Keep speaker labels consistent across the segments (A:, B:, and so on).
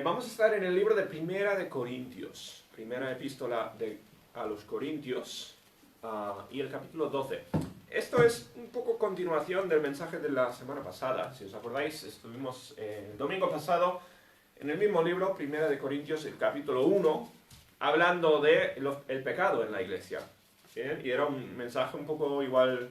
A: Vamos a estar en el libro de Primera de Corintios, primera epístola a los Corintios, y el capítulo 12. Esto es un poco continuación del mensaje de la semana pasada. Si os acordáis, estuvimos el domingo pasado en el mismo libro, Primera de Corintios, el capítulo 1, hablando de el pecado en la iglesia. ¿Bien? Y era un mensaje un poco igual,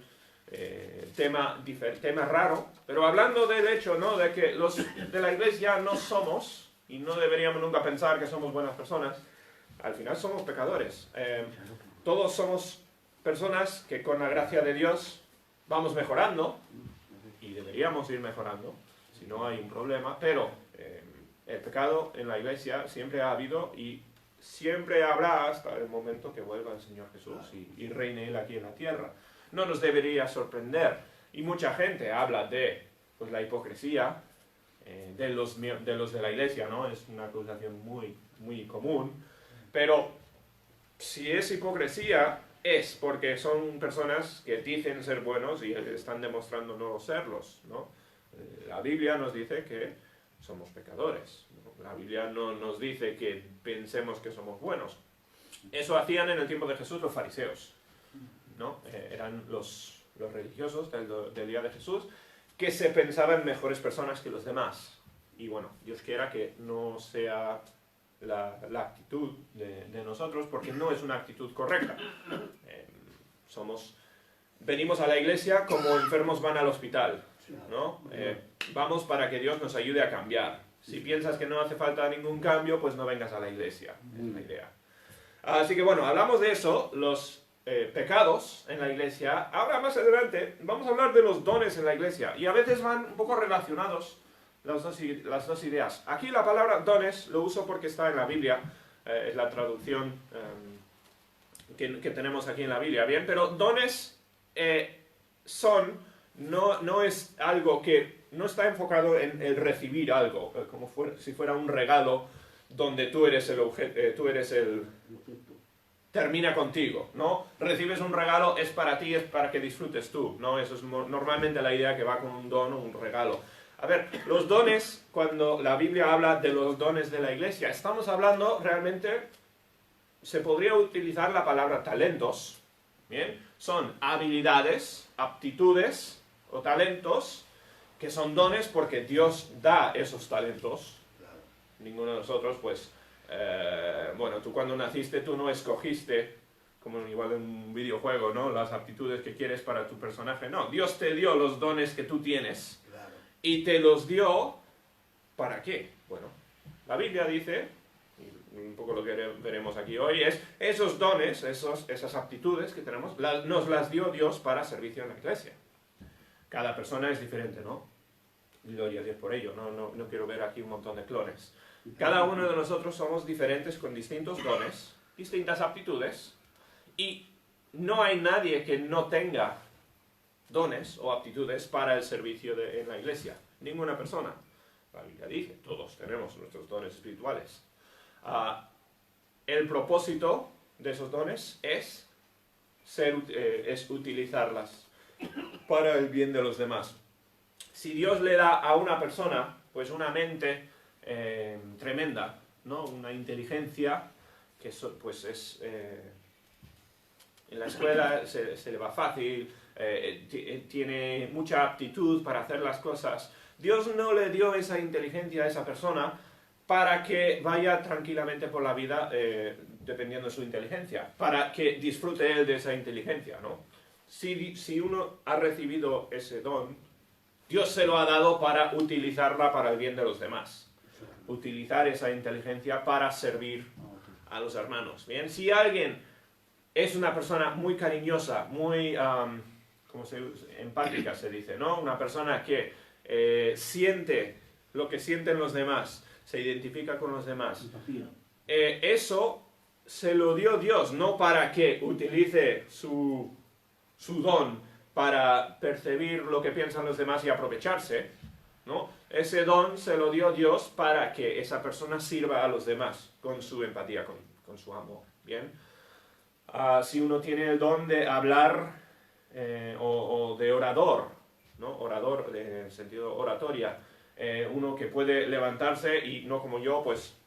A: tema raro, pero hablando del hecho, ¿no?, de que los de la iglesia no somos, y no deberíamos nunca pensar que somos buenas personas. Al final somos pecadores. Todos somos personas que con la gracia de Dios vamos mejorando, y deberíamos ir mejorando, si no hay un problema, pero el pecado en la iglesia siempre ha habido y siempre habrá hasta el momento que vuelva el Señor Jesús y reine Él aquí en la tierra. No nos debería sorprender. Y mucha gente habla de pues, la hipocresía de los de la iglesia, ¿no? Es una acusación muy, muy común. Pero si es hipocresía, es porque son personas que dicen ser buenos y están demostrando no serlos, ¿no? La Biblia nos dice que somos pecadores, ¿no? La Biblia no nos dice que pensemos que somos buenos. Eso hacían en el tiempo de Jesús los fariseos, ¿no? Eran los religiosos del día de Jesús que se pensaban mejores personas que los demás. Y bueno, Dios quiera que no sea la actitud de nosotros, porque no es una actitud correcta. Venimos a la iglesia como enfermos van al hospital, ¿no? Vamos para que Dios nos ayude a cambiar. Si piensas que no hace falta ningún cambio, pues no vengas a la iglesia, es la idea. Así que bueno, hablamos de eso, los pecados en la iglesia. Ahora más adelante vamos a hablar de los dones en la iglesia, y a veces van un poco relacionados las dos ideas. Aquí la palabra dones lo uso porque está en la Biblia, es la traducción que tenemos aquí en la Biblia, ¿bien? Pero dones no es algo que no está enfocado en el recibir algo, como si fuera un regalo donde tú eres el objeto, termina contigo, ¿no? Recibes un regalo, es para ti, es para que disfrutes tú, ¿no? Eso es normalmente la idea que va con un don o un regalo. A ver, los dones, cuando la Biblia habla de los dones de la iglesia, estamos hablando realmente, se podría utilizar la palabra talentos, ¿bien? Son habilidades, aptitudes o talentos que son dones porque Dios da esos talentos. Ninguno de nosotros, pues, bueno, tú cuando naciste, tú no escogiste, como igual en un videojuego, ¿no?, las aptitudes que quieres para tu personaje. No, Dios te dio los dones que tú tienes. Y te los dio, ¿para qué? Bueno, la Biblia dice, y un poco lo que veremos aquí hoy, es esos dones, esas aptitudes que tenemos, nos las dio Dios para servicio en la iglesia. Cada persona es diferente, ¿no? Gloria a Dios por ello, no quiero ver aquí un montón de clones. Cada uno de nosotros somos diferentes con distintos dones, distintas aptitudes, y no hay nadie que no tenga dones o aptitudes para el servicio en la iglesia. Ninguna persona. La Biblia dice, todos tenemos nuestros dones espirituales. El propósito de esos dones es utilizarlas para el bien de los demás. Si Dios le da a una persona, pues una mente tremenda, ¿no?, una inteligencia que pues es en la escuela se le va fácil, tiene mucha aptitud para hacer las cosas. Dios no le dio esa inteligencia a esa persona para que vaya tranquilamente por la vida dependiendo de su inteligencia, para que disfrute él de esa inteligencia, ¿no? Si uno ha recibido ese don, Dios se lo ha dado para utilizarla para el bien de los demás. Utilizar esa inteligencia para servir a los hermanos. Bien, si alguien es una persona muy cariñosa, muy empática se dice, ¿no? Una persona que siente lo que sienten los demás, se identifica con los demás. Eso se lo dio Dios, no para que utilice su don para percibir lo que piensan los demás y aprovecharse, ¿no? Ese don se lo dio Dios para que esa persona sirva a los demás con su empatía, con su amor, ¿bien? Si uno tiene el don de hablar o de orador, ¿no? Orador en el sentido oratoria, uno que puede levantarse y no como yo, pues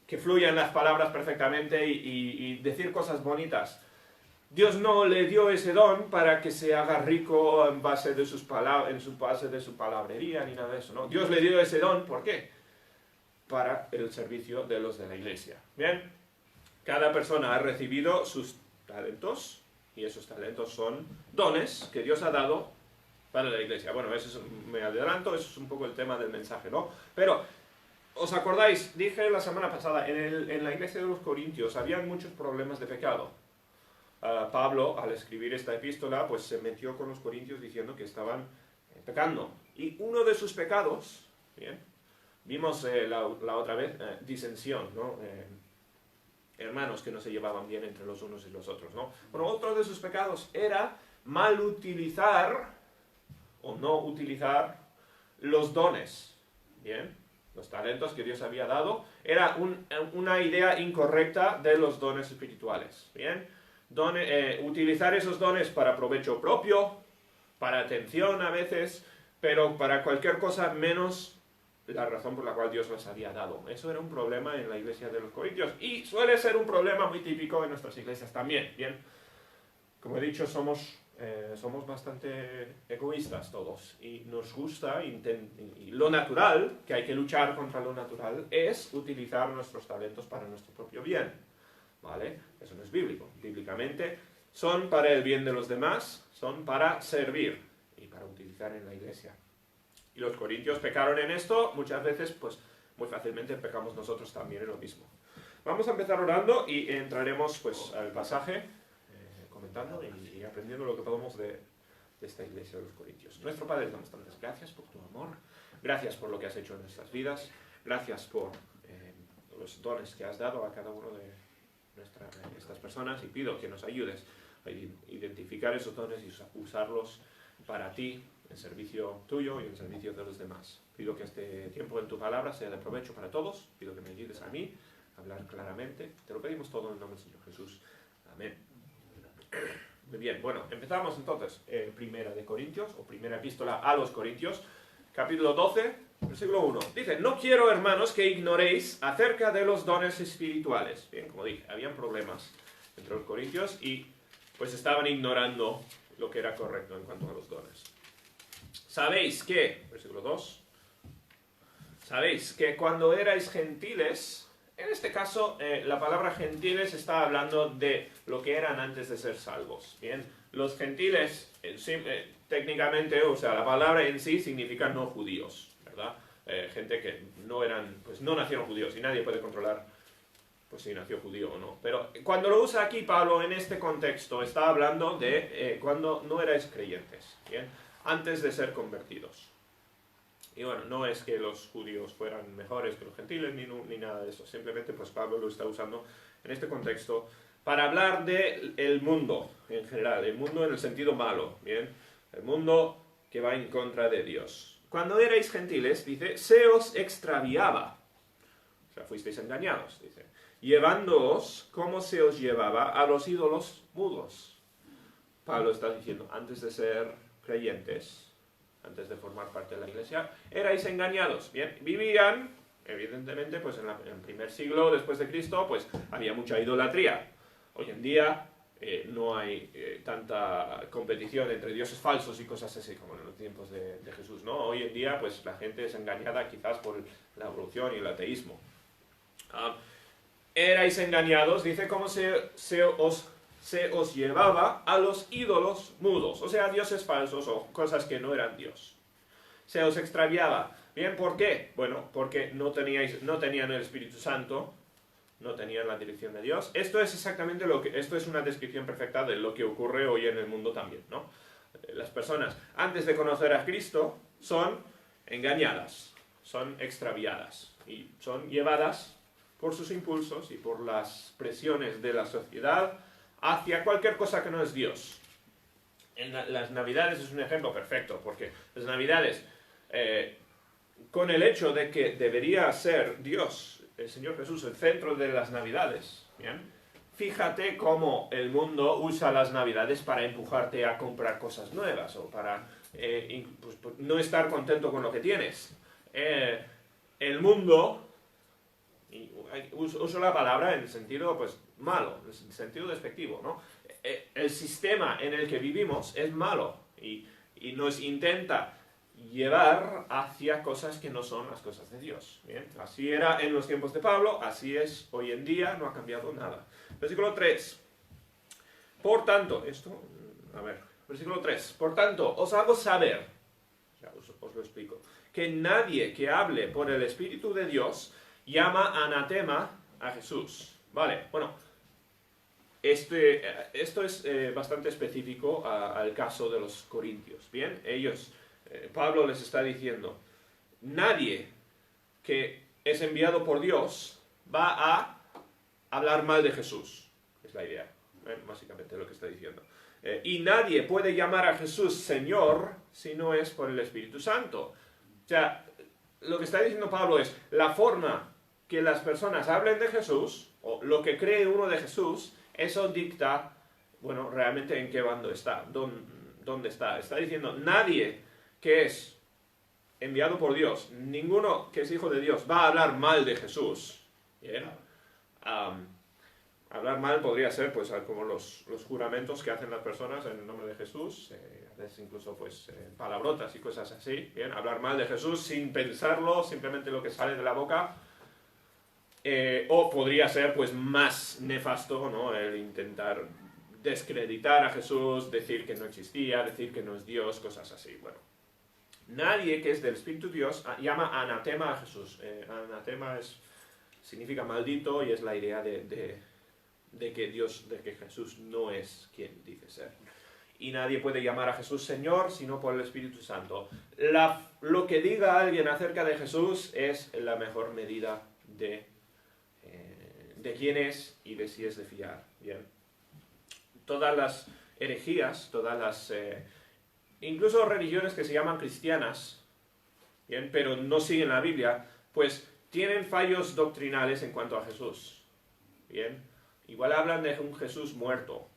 A: que fluyan las palabras perfectamente y decir cosas bonitas. Dios no le dio ese don para que se haga rico en base de sus palabrería ni nada de eso, ¿no? Dios le dio ese don, ¿por qué? Para el servicio de los de la iglesia. Bien, cada persona ha recibido sus talentos y esos talentos son dones que Dios ha dado para la iglesia. Bueno, me adelanto, eso es un poco el tema del mensaje, ¿no? Pero, ¿os acordáis? Dije la semana pasada, en la iglesia de los Corintios habían muchos problemas de pecado. Pablo, al escribir esta epístola, pues se metió con los corintios diciendo que estaban pecando. Y uno de sus pecados, bien, vimos la otra vez, disensión, ¿no? Hermanos que no se llevaban bien entre los unos y los otros, ¿no? Bueno, otro de sus pecados era mal utilizar o no utilizar los dones, ¿bien? Los talentos que Dios había dado, era una idea incorrecta de los dones espirituales, ¿bien? Utilizar esos dones para provecho propio, para atención a veces, pero para cualquier cosa menos la razón por la cual Dios los había dado. Eso era un problema en la iglesia de los Corintios y suele ser un problema muy típico en nuestras iglesias también, ¿bien? Como he dicho, somos bastante egoístas todos y nos gusta, y lo natural, que hay que luchar contra lo natural, es utilizar nuestros talentos para nuestro propio bien, ¿vale? Eso no es bíblico. Bíblicamente son para el bien de los demás, son para servir y para utilizar en la iglesia. Y los corintios pecaron en esto, muchas veces, pues muy fácilmente pecamos nosotros también en lo mismo. Vamos a empezar orando y entraremos pues al pasaje, comentando y aprendiendo lo que podemos de esta iglesia de los Corintios. Nuestro Padre, te damos tantas gracias por tu amor, gracias por lo que has hecho en nuestras vidas, gracias por los dones que has dado a cada uno de estas personas, y pido que nos ayudes a identificar esos dones y usarlos para ti, en servicio tuyo y en servicio de los demás. Pido que este tiempo en tu palabra sea de provecho para todos, pido que me ayudes a mí a hablar claramente, te lo pedimos todo en el nombre del Señor Jesús. Amén. Muy bien, bueno, empezamos entonces primera de Corintios, o primera epístola a los Corintios, capítulo 12, versículo 1. Dice: no quiero, hermanos, que ignoréis acerca de los dones espirituales. Bien, como dije, habían problemas entre los corintios y pues estaban ignorando lo que era correcto en cuanto a los dones. Sabéis que, versículo 2, sabéis que cuando erais gentiles, en este caso la palabra gentiles está hablando de lo que eran antes de ser salvos. Bien, los gentiles técnicamente, o sea, la palabra en sí significa no judíos, ¿verdad? Gente que no nacieron judíos y nadie puede controlar pues si nació judío o no. Pero cuando lo usa aquí Pablo en este contexto, está hablando de cuando no erais creyentes, ¿bien? Antes de ser convertidos. Y bueno, no es que los judíos fueran mejores que los gentiles ni nada de eso. Simplemente pues Pablo lo está usando en este contexto para hablar del mundo en general, el mundo en el sentido malo, ¿bien? El mundo que va en contra de Dios. Cuando erais gentiles, dice, se os extraviaba. O sea, fuisteis engañados, dice. Llevándoos como se os llevaba a los ídolos mudos. Pablo está diciendo, antes de ser creyentes, antes de formar parte de la iglesia, erais engañados. Bien, vivían, evidentemente, pues en el primer siglo después de Cristo, pues había mucha idolatría. Hoy en día no hay tanta competición entre dioses falsos y cosas así como en los tiempos de Jesús, ¿no? Hoy en día, pues la gente es engañada quizás por la evolución y el ateísmo. Erais engañados, dice, como se os llevaba a los ídolos mudos, o sea, dioses falsos o cosas que no eran Dios. Se os extraviaba. Bien, ¿por qué? Bueno, porque no tenían el Espíritu Santo, no tenían la dirección de Dios. Esto es exactamente esto es una descripción perfecta de lo que ocurre hoy en el mundo también, ¿no? Las personas, antes de conocer a Cristo, son engañadas, son extraviadas y son llevadas por sus impulsos y por las presiones de la sociedad hacia cualquier cosa que no es Dios. En las Navidades es un ejemplo perfecto, porque las Navidades, con el hecho de que debería ser Dios, el Señor Jesús, el centro de las Navidades, ¿bien? Fíjate cómo el mundo usa las Navidades para empujarte a comprar cosas nuevas o para no estar contento con lo que tienes. el mundo, y uso la palabra en el sentido pues malo, en el sentido despectivo, ¿no? El sistema en el que vivimos es malo y nos intenta llevar hacia cosas que no son las cosas de Dios. ¿Bien? Así era en los tiempos de Pablo, así es hoy en día, no ha cambiado nada. Versículo 3. Por tanto, versículo 3. Por tanto, os hago saber, ya os lo explico, que nadie que hable por el Espíritu de Dios llama anatema a Jesús. Vale, bueno, esto es bastante específico al caso de los corintios. Bien, Pablo les está diciendo, nadie que es enviado por Dios va a hablar mal de Jesús. Es la idea, básicamente lo que está diciendo. Y nadie puede llamar a Jesús Señor si no es por el Espíritu Santo. O sea, lo que está diciendo Pablo es, la forma que las personas hablen de Jesús, o lo que cree uno de Jesús, eso dicta, bueno, realmente en qué bando está, dónde está. Está diciendo, nadie que es enviado por Dios, ninguno que es hijo de Dios, va a hablar mal de Jesús. ¿Bien? Hablar mal podría ser, pues, como los juramentos que hacen las personas en el nombre de Jesús, a veces incluso, pues, palabrotas y cosas así. Bien, hablar mal de Jesús sin pensarlo, simplemente lo que sale de la boca. O podría ser, pues, más nefasto, ¿no? El intentar descreditar a Jesús, decir que no existía, decir que no es Dios, cosas así. Bueno, nadie que es del Espíritu de Dios llama anatema a Jesús. Anatema significa maldito y es la idea de que Jesús no es quien dice ser. Y nadie puede llamar a Jesús Señor sino por el Espíritu Santo. Lo que diga alguien acerca de Jesús es la mejor medida de quién es y de si es de fiar. Bien. Todas las herejías, incluso religiones que se llaman cristianas, bien, pero no siguen la Biblia, pues tienen fallos doctrinales en cuanto a Jesús. Bien. Igual hablan de un Jesús muerto,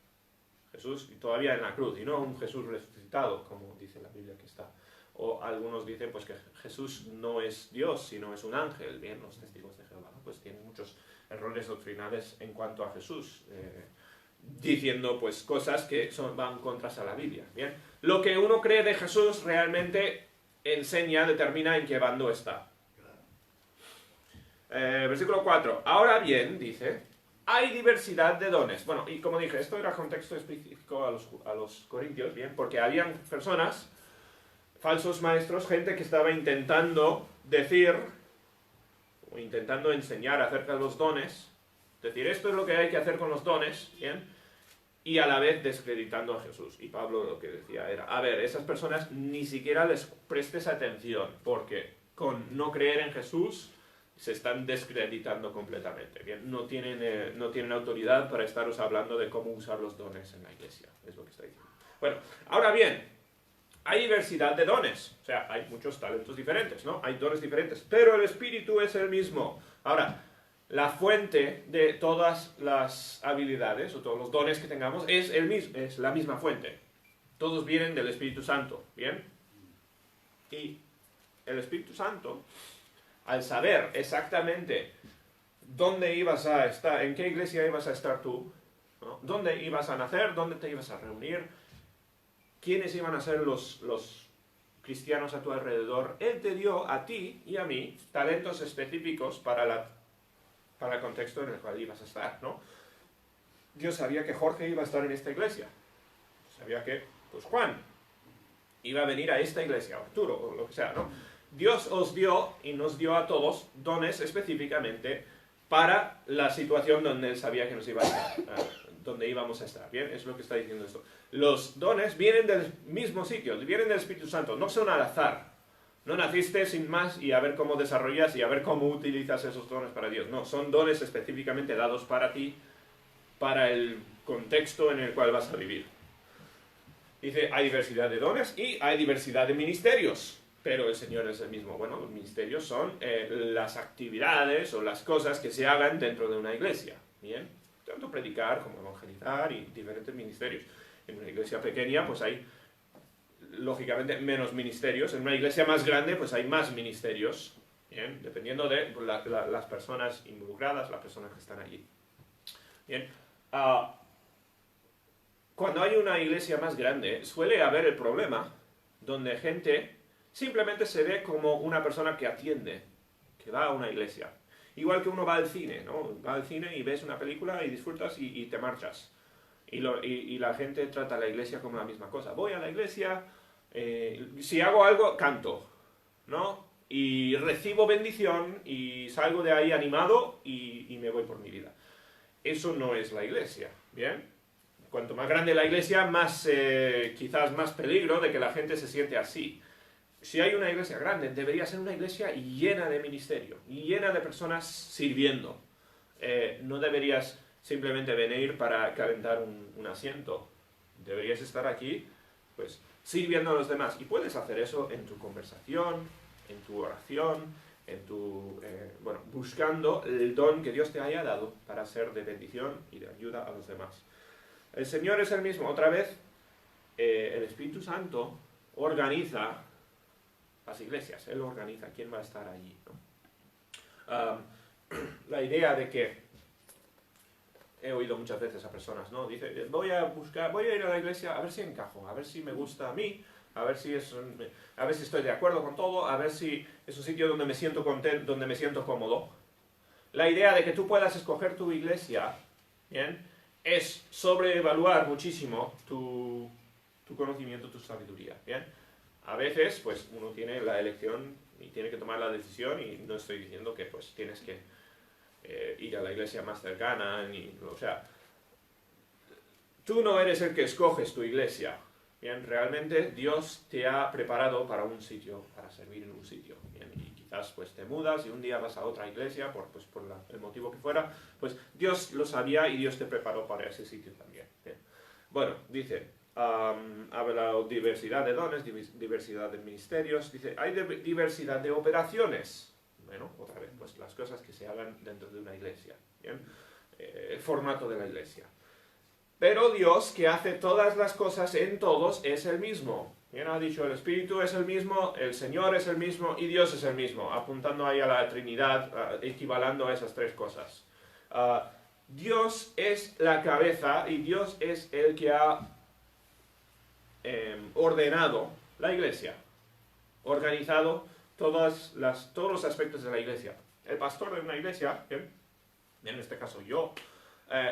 A: Jesús todavía en la cruz, y no un Jesús resucitado, como dice la Biblia que está. O algunos dicen pues que Jesús no es Dios, sino es un ángel. Bien, los testigos de Jehová pues tienen muchos errores doctrinales en cuanto a Jesús, diciendo pues cosas que van contras a la Biblia. Bien, lo que uno cree de Jesús realmente determina en qué bando está. Versículo 4. Ahora bien, dice, hay diversidad de dones. Bueno, y como dije, esto era contexto específico a los corintios, bien, porque habían personas, falsos maestros, gente que estaba intentando decir o intentando enseñar acerca de los dones, decir esto es lo que hay que hacer con los dones, bien, y a la vez descreditando a Jesús. Y Pablo lo que decía era, a ver, esas personas ni siquiera les prestes atención, porque con no creer en Jesús se están descreditando completamente. Bien, no tienen autoridad para estaros hablando de cómo usar los dones en la iglesia, es lo que está diciendo. Bueno, ahora bien, hay diversidad de dones, o sea, hay muchos talentos diferentes, ¿no? Hay dones diferentes, pero el Espíritu es el mismo. Ahora, la fuente de todas las habilidades o todos los dones que tengamos es la misma fuente. Todos vienen del Espíritu Santo, ¿bien? Y el Espíritu Santo, al saber exactamente dónde ibas a estar, en qué iglesia ibas a estar tú, ¿no? Dónde ibas a nacer, dónde te ibas a reunir, quiénes iban a ser los cristianos a tu alrededor, Él te dio a ti y a mí talentos específicos para el contexto en el cual ibas a estar, ¿no? Dios sabía que Jorge iba a estar en esta iglesia, sabía que, pues Juan iba a venir a esta iglesia, o Arturo, o lo que sea, ¿no? Dios os dio y nos dio a todos dones específicamente para la situación donde Él sabía que nos iba a estar, donde íbamos a estar, ¿bien? Es lo que está diciendo esto. Los dones vienen del mismo sitio, vienen del Espíritu Santo, no son al azar. No naciste sin más y a ver cómo desarrollas y a ver cómo utilizas esos dones para Dios. No, son dones específicamente dados para ti, para el contexto en el cual vas a vivir. Dice, hay diversidad de dones y hay diversidad de ministerios, pero el Señor es el mismo. Bueno, los ministerios son las actividades o las cosas que se hagan dentro de una iglesia, ¿bien? Tanto predicar como evangelizar y diferentes ministerios. En una iglesia pequeña, pues hay lógicamente, menos ministerios. En una iglesia más grande, pues hay más ministerios, ¿bien? Dependiendo de las personas involucradas, las personas que están allí. Bien. Cuando hay una iglesia más grande, suele haber el problema donde gente simplemente se ve como una persona que atiende, que va a una iglesia. Igual que uno va al cine, ¿no? Va al cine y ves una película y disfrutas y te marchas. Y la gente trata a la iglesia como la misma cosa. Voy a la iglesia, si hago algo, canto, ¿no? Y recibo bendición y salgo de ahí animado y me voy por mi vida. Eso no es la iglesia, ¿bien? Cuanto más grande la iglesia, más quizás más peligro de que la gente se siente así. Si hay una iglesia grande, debería ser una iglesia llena de ministerio, llena de personas sirviendo. No deberías simplemente venir para calentar un asiento. Deberías estar aquí, pues, sirviendo a los demás. Y puedes hacer eso en tu conversación, en tu oración, bueno, buscando el don que Dios te haya dado para ser de bendición y de ayuda a los demás. El Señor es el mismo. Otra vez, el Espíritu Santo organiza las iglesias. Él organiza quién va a estar allí, ¿no? La idea de que he oído muchas veces a personas, ¿no? Dice, voy a ir a la iglesia a ver si encajo, a ver si me gusta a mí, a ver si estoy de acuerdo con todo, a ver si es un sitio donde me siento contento, donde me siento cómodo. La idea de que tú puedas escoger tu iglesia, ¿bien?, es sobreevaluar muchísimo tu conocimiento, tu sabiduría, ¿bien? A veces, pues, uno tiene la elección y tiene que tomar la decisión, y no estoy diciendo que, pues, tienes que ir a la iglesia más cercana, o sea, tú no eres el que escoges tu iglesia, ¿bien? Realmente Dios te ha preparado para un sitio, para servir en un sitio, ¿bien? Y quizás, pues, te mudas y un día vas a otra iglesia, por el motivo que fuera, pues, Dios lo sabía y Dios te preparó para ese sitio también, ¿bien? Bueno, dice, habla de diversidad de dones, diversidad de ministerios, dice, hay diversidad de operaciones. Bueno, otra vez, pues las cosas que se hagan dentro de una iglesia, ¿bien? El formato de la iglesia. Pero Dios, que hace todas las cosas en todos, es el mismo. Bien, ha dicho, el Espíritu es el mismo, el Señor es el mismo y Dios es el mismo, apuntando ahí a la Trinidad, equivalando a esas tres cosas. Dios es la cabeza y Dios es el que ha ordenado la iglesia, organizado todos los aspectos de la iglesia. El pastor de una iglesia, ¿bien?, en este caso yo,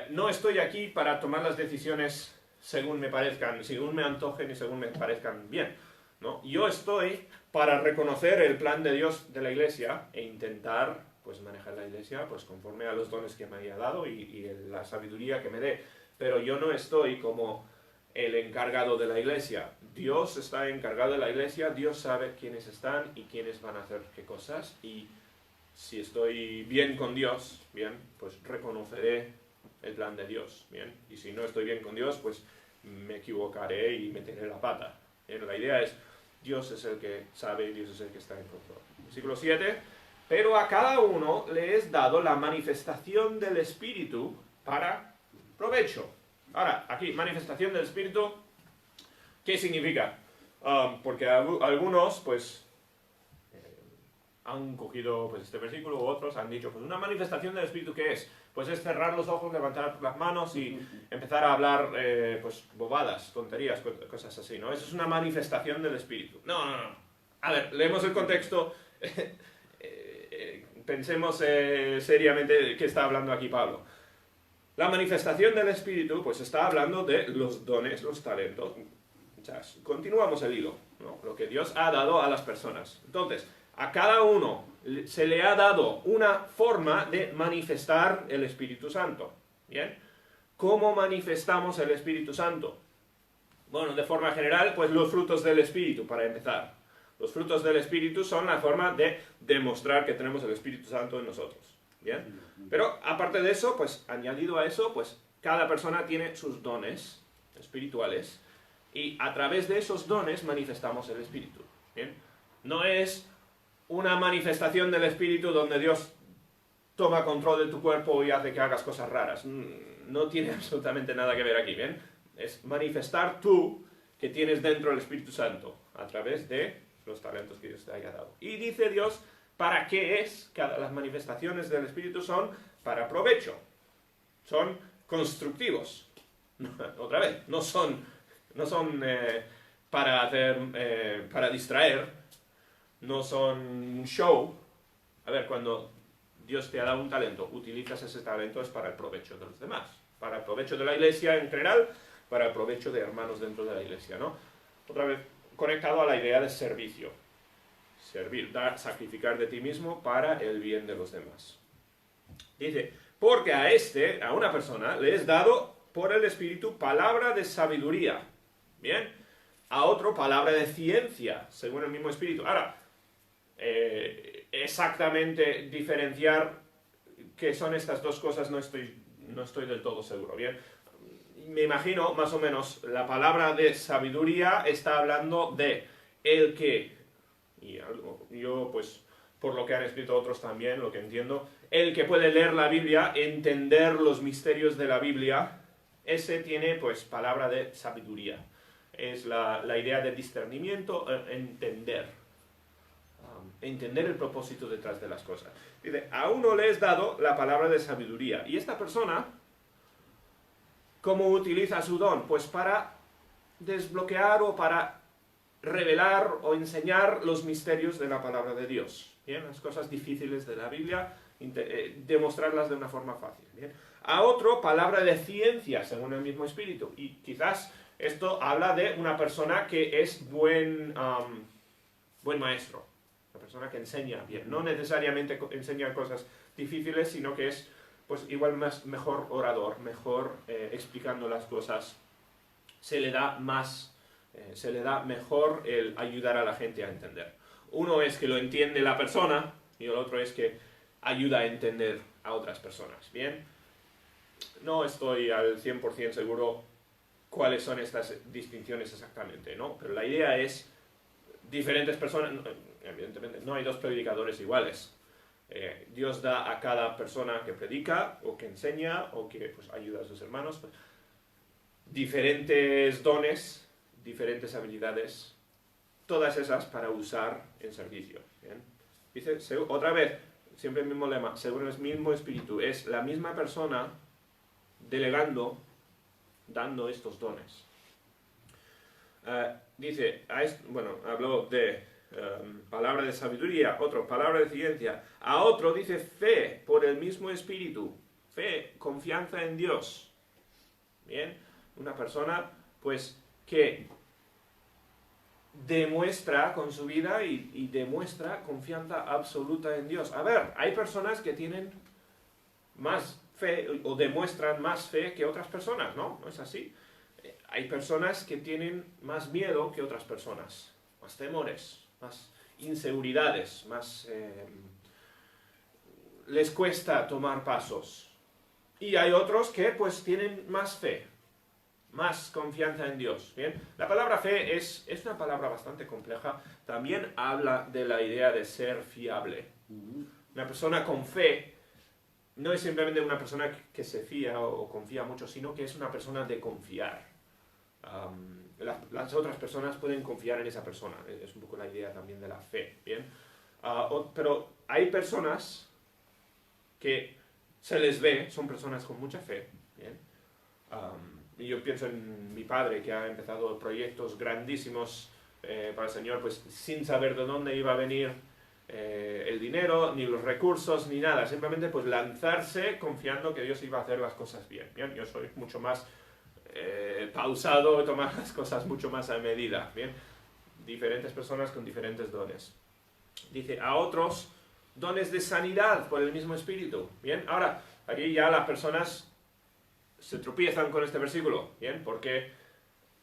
A: no estoy aquí para tomar las decisiones según me parezcan, según me antojen y según me parezcan bien, ¿no? Yo estoy para reconocer el plan de Dios de la iglesia e intentar, pues, manejar la iglesia, pues, conforme a los dones que me haya dado y la sabiduría que me dé. Pero yo no estoy como el encargado de la iglesia. Dios está encargado de la iglesia, Dios sabe quiénes están y quiénes van a hacer qué cosas, y si estoy bien con Dios, bien, pues reconoceré el plan de Dios, bien, y si no estoy bien con Dios, pues me equivocaré y meteré la pata. Bien, la idea es, Dios es el que sabe y Dios es el que está en control. Versículo 7, pero a cada uno le es dado la manifestación del Espíritu para provecho. Ahora, aquí, manifestación del Espíritu, ¿qué significa? Porque algunos, pues, han cogido, pues, este versículo, u otros han dicho, pues, una manifestación del Espíritu, ¿qué es? Pues es cerrar los ojos, levantar las manos y empezar a hablar, pues, bobadas, tonterías, cosas así, ¿no? Eso es una manifestación del Espíritu. No. A ver, leemos el contexto, pensemos seriamente de qué está hablando aquí Pablo. La manifestación del Espíritu, pues, está hablando de los dones, los talentos. O sea, continuamos el hilo, ¿no? Lo que Dios ha dado a las personas. Entonces, a cada uno se le ha dado una forma de manifestar el Espíritu Santo. ¿Bien? ¿Cómo manifestamos el Espíritu Santo? Bueno, de forma general, pues los frutos del Espíritu, para empezar. Los frutos del Espíritu son la forma de demostrar que tenemos el Espíritu Santo en nosotros. ¿Bien? Pero aparte de eso, pues añadido a eso, pues cada persona tiene sus dones espirituales y a través de esos dones manifestamos el Espíritu. ¿Bien? No es una manifestación del Espíritu donde Dios toma control de tu cuerpo y hace que hagas cosas raras. No tiene absolutamente nada que ver aquí, ¿bien? Es manifestar tú que tienes dentro del Espíritu Santo, a través de los talentos que Dios te haya dado. Y dice Dios, ¿para qué es? Las manifestaciones del Espíritu son para provecho, son constructivos. Otra vez, no son para distraer, no son un show. A ver, cuando Dios te ha dado un talento, utilizas ese talento es para el provecho de los demás, para el provecho de la iglesia en general, para el provecho de hermanos dentro de la iglesia, ¿no? Otra vez, conectado a la idea de servicio. Servir, dar, sacrificar de ti mismo para el bien de los demás. Dice, porque a una persona, le es dado por el Espíritu palabra de sabiduría. Bien, a otro palabra de ciencia, según el mismo Espíritu. Ahora, exactamente diferenciar qué son estas dos cosas no estoy del todo seguro. Bien, me imagino más o menos la palabra de sabiduría está hablando de el que, y yo pues por lo que han escrito otros también, lo que entiendo, el que puede leer la Biblia, entender los misterios de la Biblia, ese tiene pues palabra de sabiduría. Es la idea de discernimiento, entender el propósito detrás de las cosas. Dice, a uno le es dado la palabra de sabiduría. Y esta persona, ¿cómo utiliza su don? Pues para desbloquear o para revelar o enseñar los misterios de la palabra de Dios. Bien, las cosas difíciles de la Biblia, demostrarlas de una forma fácil. Bien. A otro, palabra de ciencia, según el mismo Espíritu. Y quizás esto habla de una persona que es buen maestro, una persona que enseña bien. No necesariamente enseña cosas difíciles, sino que es pues igual mejor orador, mejor explicando las cosas. Se le da mejor el ayudar a la gente a entender. Uno es que lo entiende la persona y el otro es que ayuda a entender a otras personas. Bien, no estoy al 100% seguro cuáles son estas distinciones exactamente, ¿no? Pero la idea es diferentes personas, evidentemente no hay dos predicadores iguales. Dios da a cada persona que predica o que enseña o que pues, ayuda a sus hermanos diferentes dones, diferentes habilidades, todas esas para usar en servicio. ¿Bien? Dice, otra vez, siempre el mismo lema, según el mismo Espíritu, es la misma persona delegando, dando estos dones. Dice, habló de palabra de sabiduría, otro, palabra de ciencia, a otro dice fe por el mismo Espíritu, fe, confianza en Dios. Bien, una persona pues que demuestra con su vida y demuestra confianza absoluta en Dios. A ver, hay personas que tienen más fe o demuestran más fe que otras personas, ¿no? ¿No es así? Hay personas que tienen más miedo que otras personas, más temores, más inseguridades, más les cuesta tomar pasos. Y hay otros que pues tienen más fe, más confianza en Dios. ¿Bien? La palabra fe es una palabra bastante compleja. También habla de la idea de ser fiable. Una persona con fe no es simplemente una persona que se fía o confía mucho, sino que es una persona de confiar. Las otras personas pueden confiar en esa persona. Es un poco la idea también de la fe. ¿Bien? Pero hay personas que se les ve, son personas con mucha fe. ¿Bien? Y yo pienso en mi padre, que ha empezado proyectos grandísimos para el Señor, pues sin saber de dónde iba a venir el dinero, ni los recursos, ni nada. Simplemente pues lanzarse confiando que Dios iba a hacer las cosas bien. ¿Bien? Yo soy mucho más pausado y tomar las cosas mucho más a medida. ¿Bien? Diferentes personas con diferentes dones. Dice, a otros, dones de sanidad por el mismo Espíritu. ¿Bien? Ahora, aquí ya las personas se tropiezan con este versículo, ¿bien? Porque,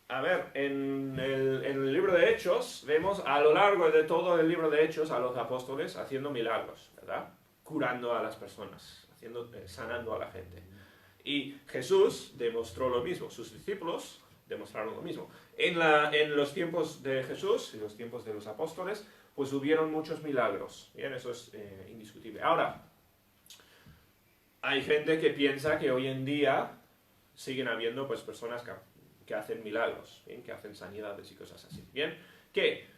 A: a ver, en el libro de Hechos, vemos a lo largo de todo el libro de Hechos a los apóstoles haciendo milagros, ¿verdad? Curando a las personas, sanando a la gente. Y Jesús demostró lo mismo, sus discípulos demostraron lo mismo. En los tiempos de Jesús y los tiempos de los apóstoles, pues hubieron muchos milagros, ¿bien? Eso es indiscutible. Ahora, hay gente que piensa que hoy en día siguen habiendo pues personas que hacen milagros, ¿bien? Que hacen sanidades y cosas así, ¿bien? Que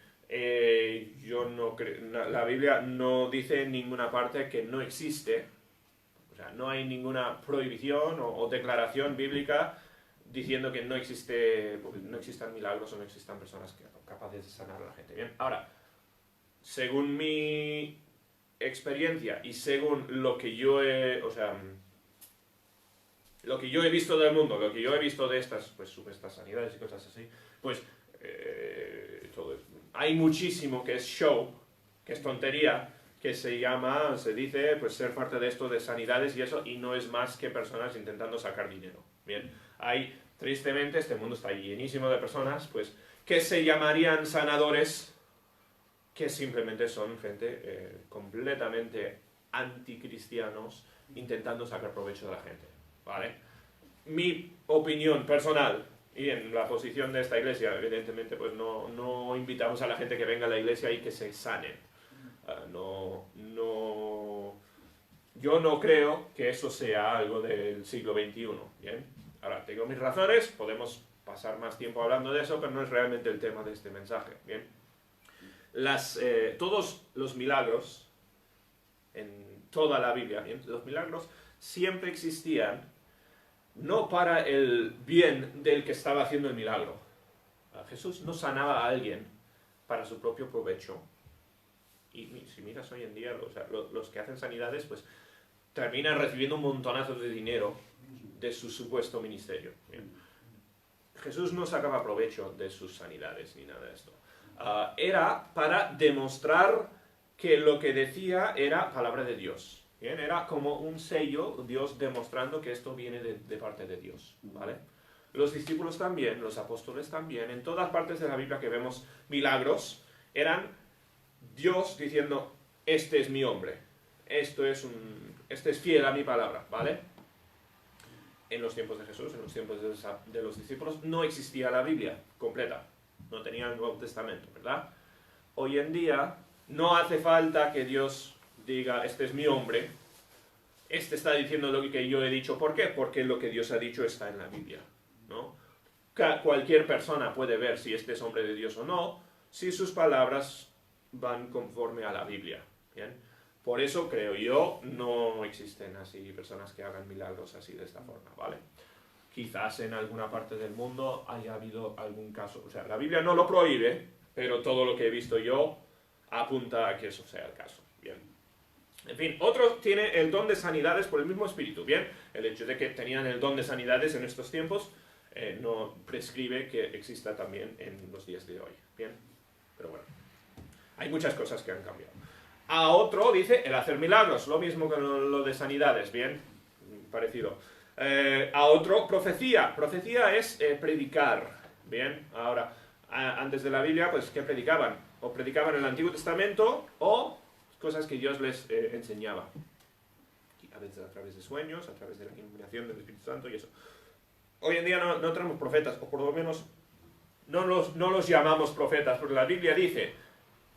A: yo no creo, la Biblia no dice en ninguna parte que no existe, o sea, no hay ninguna prohibición o declaración bíblica diciendo que no existan milagros o no existan personas capaces de sanar a la gente, ¿bien? Ahora, según mi experiencia y según lo que yo he, o sea, lo que yo he visto del mundo, lo que yo he visto de estas, pues, supuestas sanidades y cosas así, pues, hay muchísimo que es show, que es tontería, que se dice, pues, ser parte de esto de sanidades y eso, y no es más que personas intentando sacar dinero, ¿bien? Tristemente, este mundo está llenísimo de personas, pues, que se llamarían sanadores, que simplemente son gente completamente anticristianos, intentando sacar provecho de la gente, ¿vale? Mi opinión personal, y en la posición de esta iglesia, evidentemente, pues no invitamos a la gente que venga a la iglesia y que se sanen. Yo no creo que eso sea algo del siglo XXI, ¿bien? Ahora, tengo mis razones, podemos pasar más tiempo hablando de eso, pero no es realmente el tema de este mensaje, ¿bien? Todos los milagros, en toda la Biblia, ¿bien? Los milagros siempre existían, no para el bien del que estaba haciendo el milagro. Jesús no sanaba a alguien para su propio provecho. Y si miras hoy en día, los que hacen sanidades, pues terminan recibiendo un montonazo de dinero de su supuesto ministerio. Bien. Jesús no sacaba provecho de sus sanidades ni nada de esto. Era para demostrar que lo que decía era palabra de Dios. ¿Bien? Era como un sello, Dios demostrando que esto viene de parte de Dios. ¿Vale? Los discípulos también, los apóstoles también, en todas partes de la Biblia que vemos milagros, eran Dios diciendo, este es mi hombre, este es fiel a mi palabra, ¿vale? En los tiempos de Jesús, en los tiempos de los discípulos, no existía la Biblia completa, no tenían el Nuevo Testamento, ¿verdad? Hoy en día no hace falta que Dios diga, este es mi hombre, este está diciendo lo que yo he dicho. ¿Por qué? Porque lo que Dios ha dicho está en la Biblia, ¿no? Cualquier persona puede ver si este es hombre de Dios o no, si sus palabras van conforme a la Biblia, ¿bien? Por eso, creo yo, no existen así personas que hagan milagros así de esta forma, ¿vale? Quizás en alguna parte del mundo haya habido algún caso, o sea, la Biblia no lo prohíbe, pero todo lo que he visto yo apunta a que eso sea el caso, ¿bien? En fin, otro tiene el don de sanidades por el mismo espíritu, ¿bien? El hecho de que tenían el don de sanidades en estos tiempos no prescribe que exista también en los días de hoy, ¿bien? Pero bueno, hay muchas cosas que han cambiado. A otro dice el hacer milagros, lo mismo que lo de sanidades, ¿bien? Parecido. A otro, profecía. Profecía es predicar, ¿bien? Ahora, antes de la Biblia, pues, ¿qué predicaban? O predicaban el Antiguo Testamento o cosas que Dios les enseñaba. A veces a través de sueños, a través de la iluminación del Espíritu Santo y eso. Hoy en día no tenemos profetas, o por lo menos no los llamamos profetas, porque la Biblia dice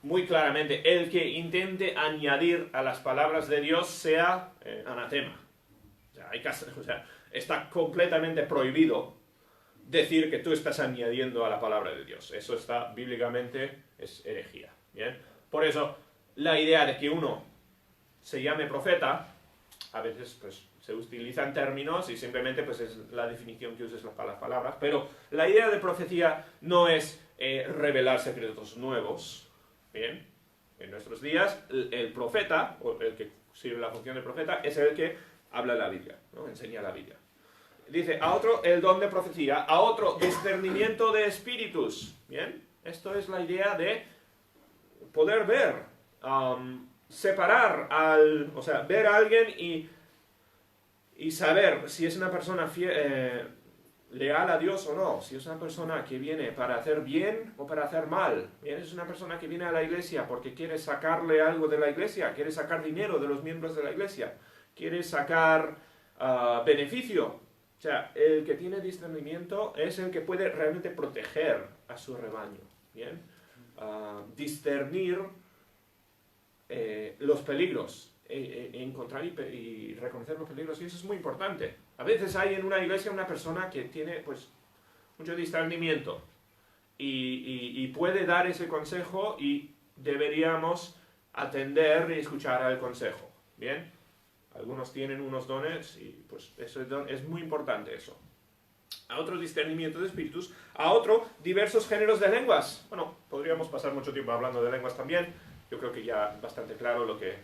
A: muy claramente, el que intente añadir a las palabras de Dios sea anatema. O sea, está completamente prohibido decir que tú estás añadiendo a la palabra de Dios. Eso está bíblicamente, es herejía. ¿Bien? Por eso, la idea de que uno se llame profeta, a veces pues se utilizan términos y simplemente pues es la definición que uses para las palabras, pero la idea de profecía no es revelar secretos nuevos. Bien, en nuestros días el profeta, o el que sirve la función de profeta, es el que habla la Biblia, ¿no? Enseña la Biblia. Dice, a otro el don de profecía, a otro discernimiento de espíritus. Bien, esto es la idea de poder ver, separar, o sea, ver a alguien y saber si es una persona leal a Dios o no, si es una persona que viene para hacer bien o para hacer mal. Bien, es una persona que viene a la iglesia porque quiere sacarle algo de la iglesia, quiere sacar dinero de los miembros de la iglesia, quiere sacar beneficio. O sea, el que tiene discernimiento es el que puede realmente proteger a su rebaño. Bien, discernir los peligros, encontrar y reconocer los peligros, y eso es muy importante. A veces hay en una iglesia una persona que tiene pues mucho discernimiento. Y puede dar ese consejo y deberíamos atender y escuchar al consejo. ¿Bien? Algunos tienen unos dones y pues eso es muy importante eso. A otro discernimiento de espíritus, a otro diversos géneros de lenguas. Bueno, podríamos pasar mucho tiempo hablando de lenguas también. Yo creo que ya bastante claro lo que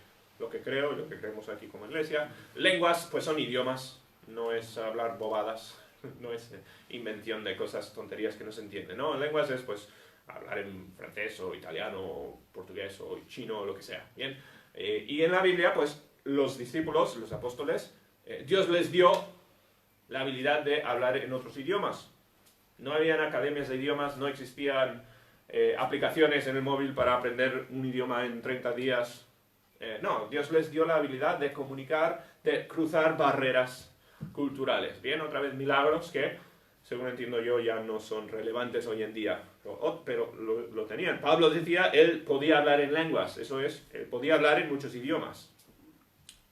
A: creo y lo que creemos aquí como iglesia. Lenguas pues son idiomas, no es hablar bobadas, no es invención de cosas, tonterías que no se entienden. No, lenguas es pues hablar en francés o italiano o portugués o chino o lo que sea. Bien. Y en la Biblia pues los discípulos, los apóstoles, Dios les dio la habilidad de hablar en otros idiomas. No habían academias de idiomas, no existían aplicaciones en el móvil para aprender un idioma en 30 días. No, Dios les dio la habilidad de comunicar, de cruzar barreras culturales. Bien, otra vez milagros que, según entiendo yo, ya no son relevantes hoy en día. Pero lo tenían. Pablo decía, él podía hablar en lenguas, eso es, él podía hablar en muchos idiomas.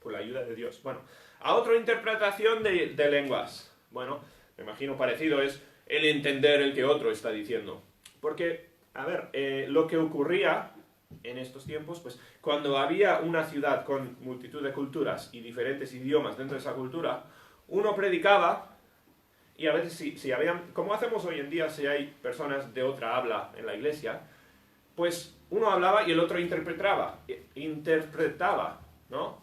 A: Por la ayuda de Dios. Bueno, a otra interpretación de lenguas. Bueno, me imagino parecido es el entender el que otro está diciendo. Porque, a ver, lo que ocurría en estos tiempos, pues cuando había una ciudad con multitud de culturas y diferentes idiomas dentro de esa cultura, uno predicaba y a veces si habían, como hacemos hoy en día si hay personas de otra habla en la iglesia, pues uno hablaba y el otro interpretaba, ¿no?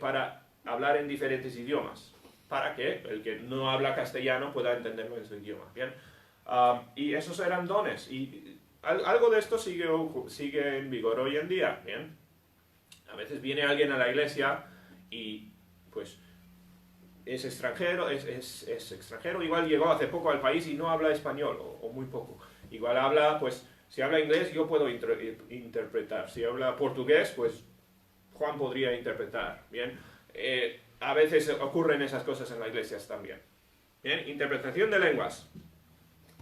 A: Para hablar en diferentes idiomas, para que el que no habla castellano pueda entenderlo en su idioma, ¿bien? Y esos eran dones, y algo de esto sigue en vigor hoy en día, ¿bien? A veces viene alguien a la iglesia y, pues, es extranjero, es extranjero, igual llegó hace poco al país y no habla español, o muy poco. Igual habla, pues, si habla inglés yo puedo interpretar, si habla portugués, pues Juan podría interpretar, ¿bien? A veces ocurren esas cosas en las iglesias también. ¿Bien? Interpretación de lenguas.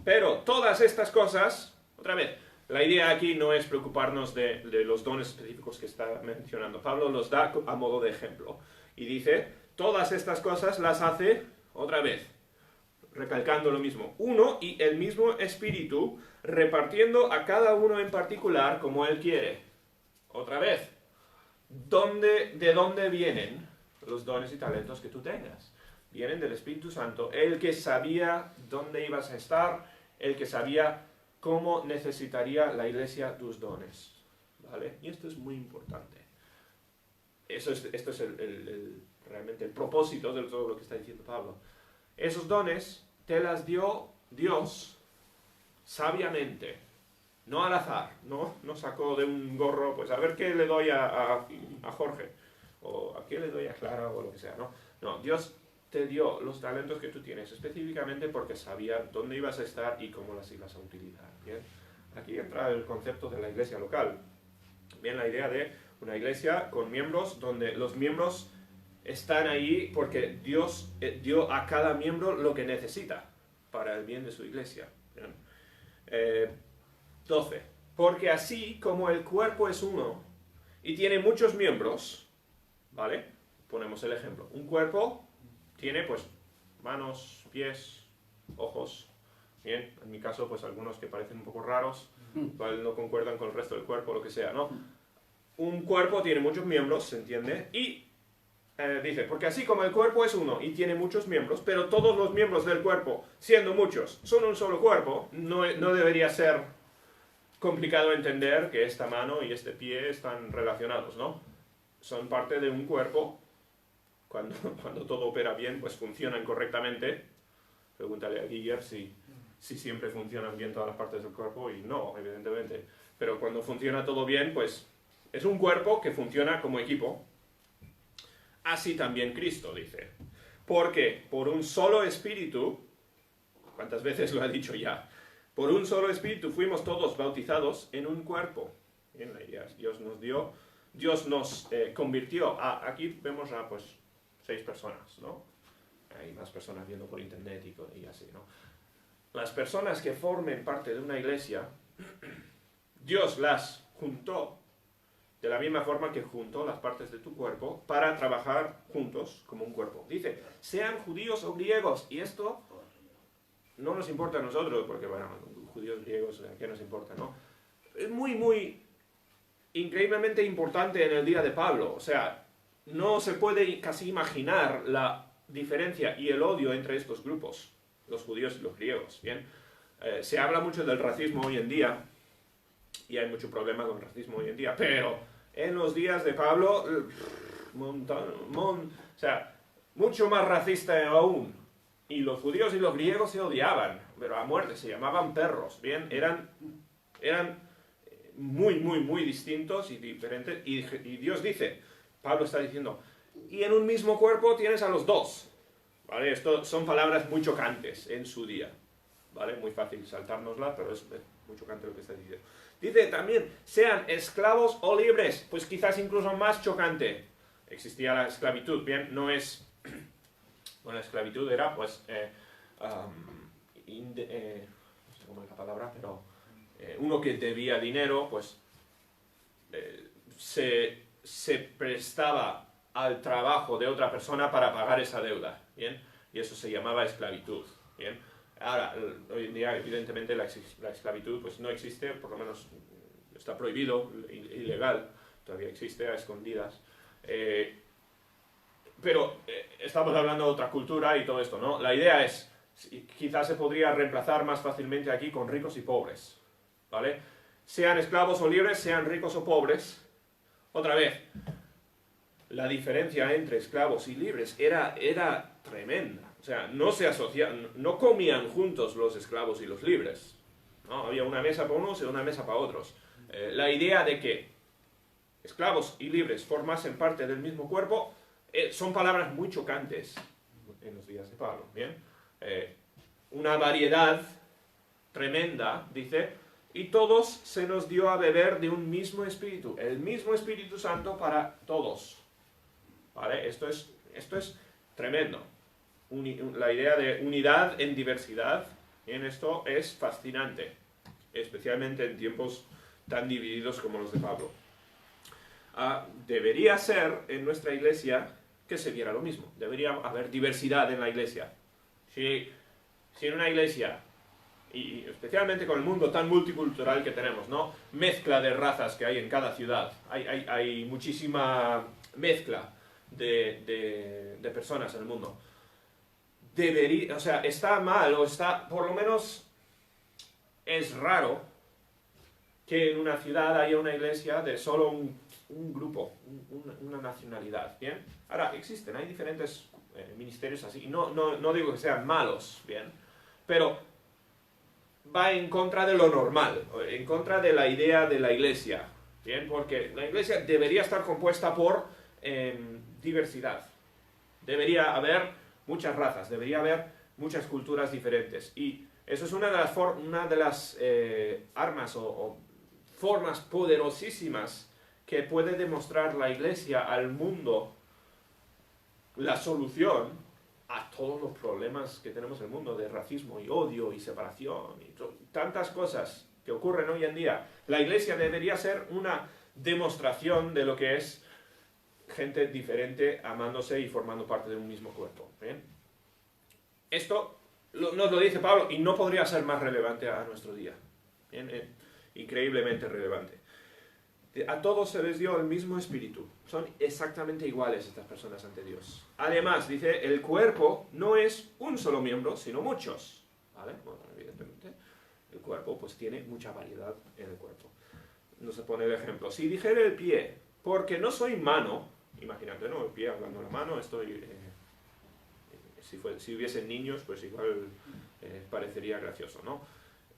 A: Pero todas estas cosas, otra vez, la idea aquí no es preocuparnos de los dones específicos que está mencionando. Pablo los da a modo de ejemplo. Y dice, todas estas cosas las hace, otra vez, recalcando lo mismo, uno y el mismo espíritu, repartiendo a cada uno en particular como él quiere. Otra vez, ¿de dónde vienen los dones y talentos que tú tengas? Vienen del Espíritu Santo, el que sabía dónde ibas a estar, el que sabía cómo necesitaría la iglesia tus dones, ¿vale? Y esto es muy importante. Esto es realmente el propósito de todo lo que está diciendo Pablo. Esos dones te las dio Dios sabiamente, no al azar, no sacó de un gorro, pues a ver qué le doy a Jorge, o a qué le doy a Clara, o lo que sea, No, Dios te dio los talentos que tú tienes, específicamente porque sabía dónde ibas a estar y cómo las ibas a utilizar, ¿bien? Aquí entra el concepto de la iglesia local, bien, la idea de una iglesia con miembros, donde los miembros están ahí porque Dios dio a cada miembro lo que necesita para el bien de su iglesia, ¿bien? 12. Porque así como el cuerpo es uno y tiene muchos miembros, ¿vale? Ponemos el ejemplo. Un cuerpo tiene, pues, manos, pies, ojos. Bien, en mi caso, pues, algunos que parecen un poco raros, ¿vale? No concuerdan con el resto del cuerpo, lo que sea, ¿no? Un cuerpo tiene muchos miembros, ¿se entiende? Y dice, porque así como el cuerpo es uno y tiene muchos miembros, pero todos los miembros del cuerpo, siendo muchos, son un solo cuerpo, no debería ser complicado entender que esta mano y este pie están relacionados, ¿no? Son parte de un cuerpo. Cuando todo opera bien, pues funcionan correctamente. Pregúntale a Guiller si siempre funcionan bien todas las partes del cuerpo, y no, evidentemente. Pero cuando funciona todo bien, pues es un cuerpo que funciona como equipo. Así también Cristo, dice. Porque por un solo espíritu, ¿cuántas veces lo ha dicho ya? Por un solo espíritu fuimos todos bautizados en un cuerpo. Bien, la idea es, Dios nos convirtió. Aquí vemos a, pues, 6 personas, ¿no? Hay más personas viendo por internet y así, ¿no? Las personas que formen parte de una iglesia, Dios las juntó de la misma forma que juntó las partes de tu cuerpo para trabajar juntos como un cuerpo. Dice, sean judíos o griegos, y esto no nos importa a nosotros, porque bueno, judíos, griegos, ¿qué nos importa, no? Es muy increíblemente importante en el día de Pablo. O sea, no se puede casi imaginar la diferencia y el odio entre estos grupos, los judíos y los griegos, ¿bien? Se habla mucho del racismo hoy en día, y hay mucho problema con el racismo hoy en día, pero en los días de Pablo, o sea, mucho más racista aún. Y los judíos y los griegos se odiaban, pero a muerte, se llamaban perros, ¿bien? Eran muy distintos y diferentes. Y Dios dice, Pablo está diciendo, y en un mismo cuerpo tienes a los dos. ¿Vale? Esto son palabras muy chocantes en su día. ¿Vale? Muy fácil saltárnosla, pero es muy chocante lo que está diciendo. Dice también, sean esclavos o libres, pues quizás incluso más chocante. Existía la esclavitud, ¿bien? No es... Bueno, la esclavitud era, pues, no sé cómo es la palabra, pero uno que debía dinero, pues, se prestaba al trabajo de otra persona para pagar esa deuda, ¿bien? Y eso se llamaba esclavitud, ¿bien? Ahora, hoy en día, evidentemente, la esclavitud, pues, no existe, por lo menos está prohibido, ilegal, todavía existe a escondidas, pero estamos hablando de otra cultura y todo esto, ¿no? La idea es, quizás se podría reemplazar más fácilmente aquí con ricos y pobres, ¿vale? Sean esclavos o libres, sean ricos o pobres. Otra vez, la diferencia entre esclavos y libres era tremenda. O sea, no se asociaban, no comían juntos los esclavos y los libres, ¿no? Había una mesa para unos y una mesa para otros. La idea de que esclavos y libres formasen parte del mismo cuerpo son palabras muy chocantes en los días de Pablo, ¿bien? Una variedad tremenda, dice, y todos se nos dio a beber de un mismo espíritu, el mismo Espíritu Santo para todos, ¿vale? Esto es tremendo. La idea de unidad en diversidad, en esto es fascinante, especialmente en tiempos tan divididos como los de Pablo. Debería ser en nuestra iglesia que se viera lo mismo. Debería haber diversidad en la iglesia. Si en una iglesia, y especialmente con el mundo tan multicultural que tenemos, ¿no? Mezcla de razas que hay en cada ciudad, hay muchísima mezcla de personas en el mundo. O sea, está mal, o está, por lo menos, es raro que en una ciudad haya una iglesia de solo un grupo, una nacionalidad, ¿bien? Ahora, hay diferentes ministerios así, no digo que sean malos, ¿bien? Pero va en contra de lo normal, en contra de la idea de la iglesia, ¿bien? Porque la iglesia debería estar compuesta por diversidad. Debería haber muchas razas, debería haber muchas culturas diferentes. Y eso es una de las armas o formas poderosísimas que puede demostrar la iglesia al mundo la solución a todos los problemas que tenemos en el mundo de racismo y odio y separación y tantas cosas que ocurren hoy en día. La iglesia debería ser una demostración de lo que es gente diferente amándose y formando parte de un mismo cuerpo. ¿Bien? Esto nos lo dice Pablo y no podría ser más relevante a nuestro día. ¿Bien? Increíblemente relevante. A todos se les dio el mismo espíritu. Son exactamente iguales estas personas ante Dios. Además, dice, el cuerpo no es un solo miembro, sino muchos. ¿Vale? Bueno, evidentemente, el cuerpo pues tiene mucha variedad en el cuerpo. Nos pone el ejemplo. Si dijera el pie, porque no soy mano, imagínate, ¿no? El pie hablando de la mano, si hubiesen niños, pues igual parecería gracioso, ¿no?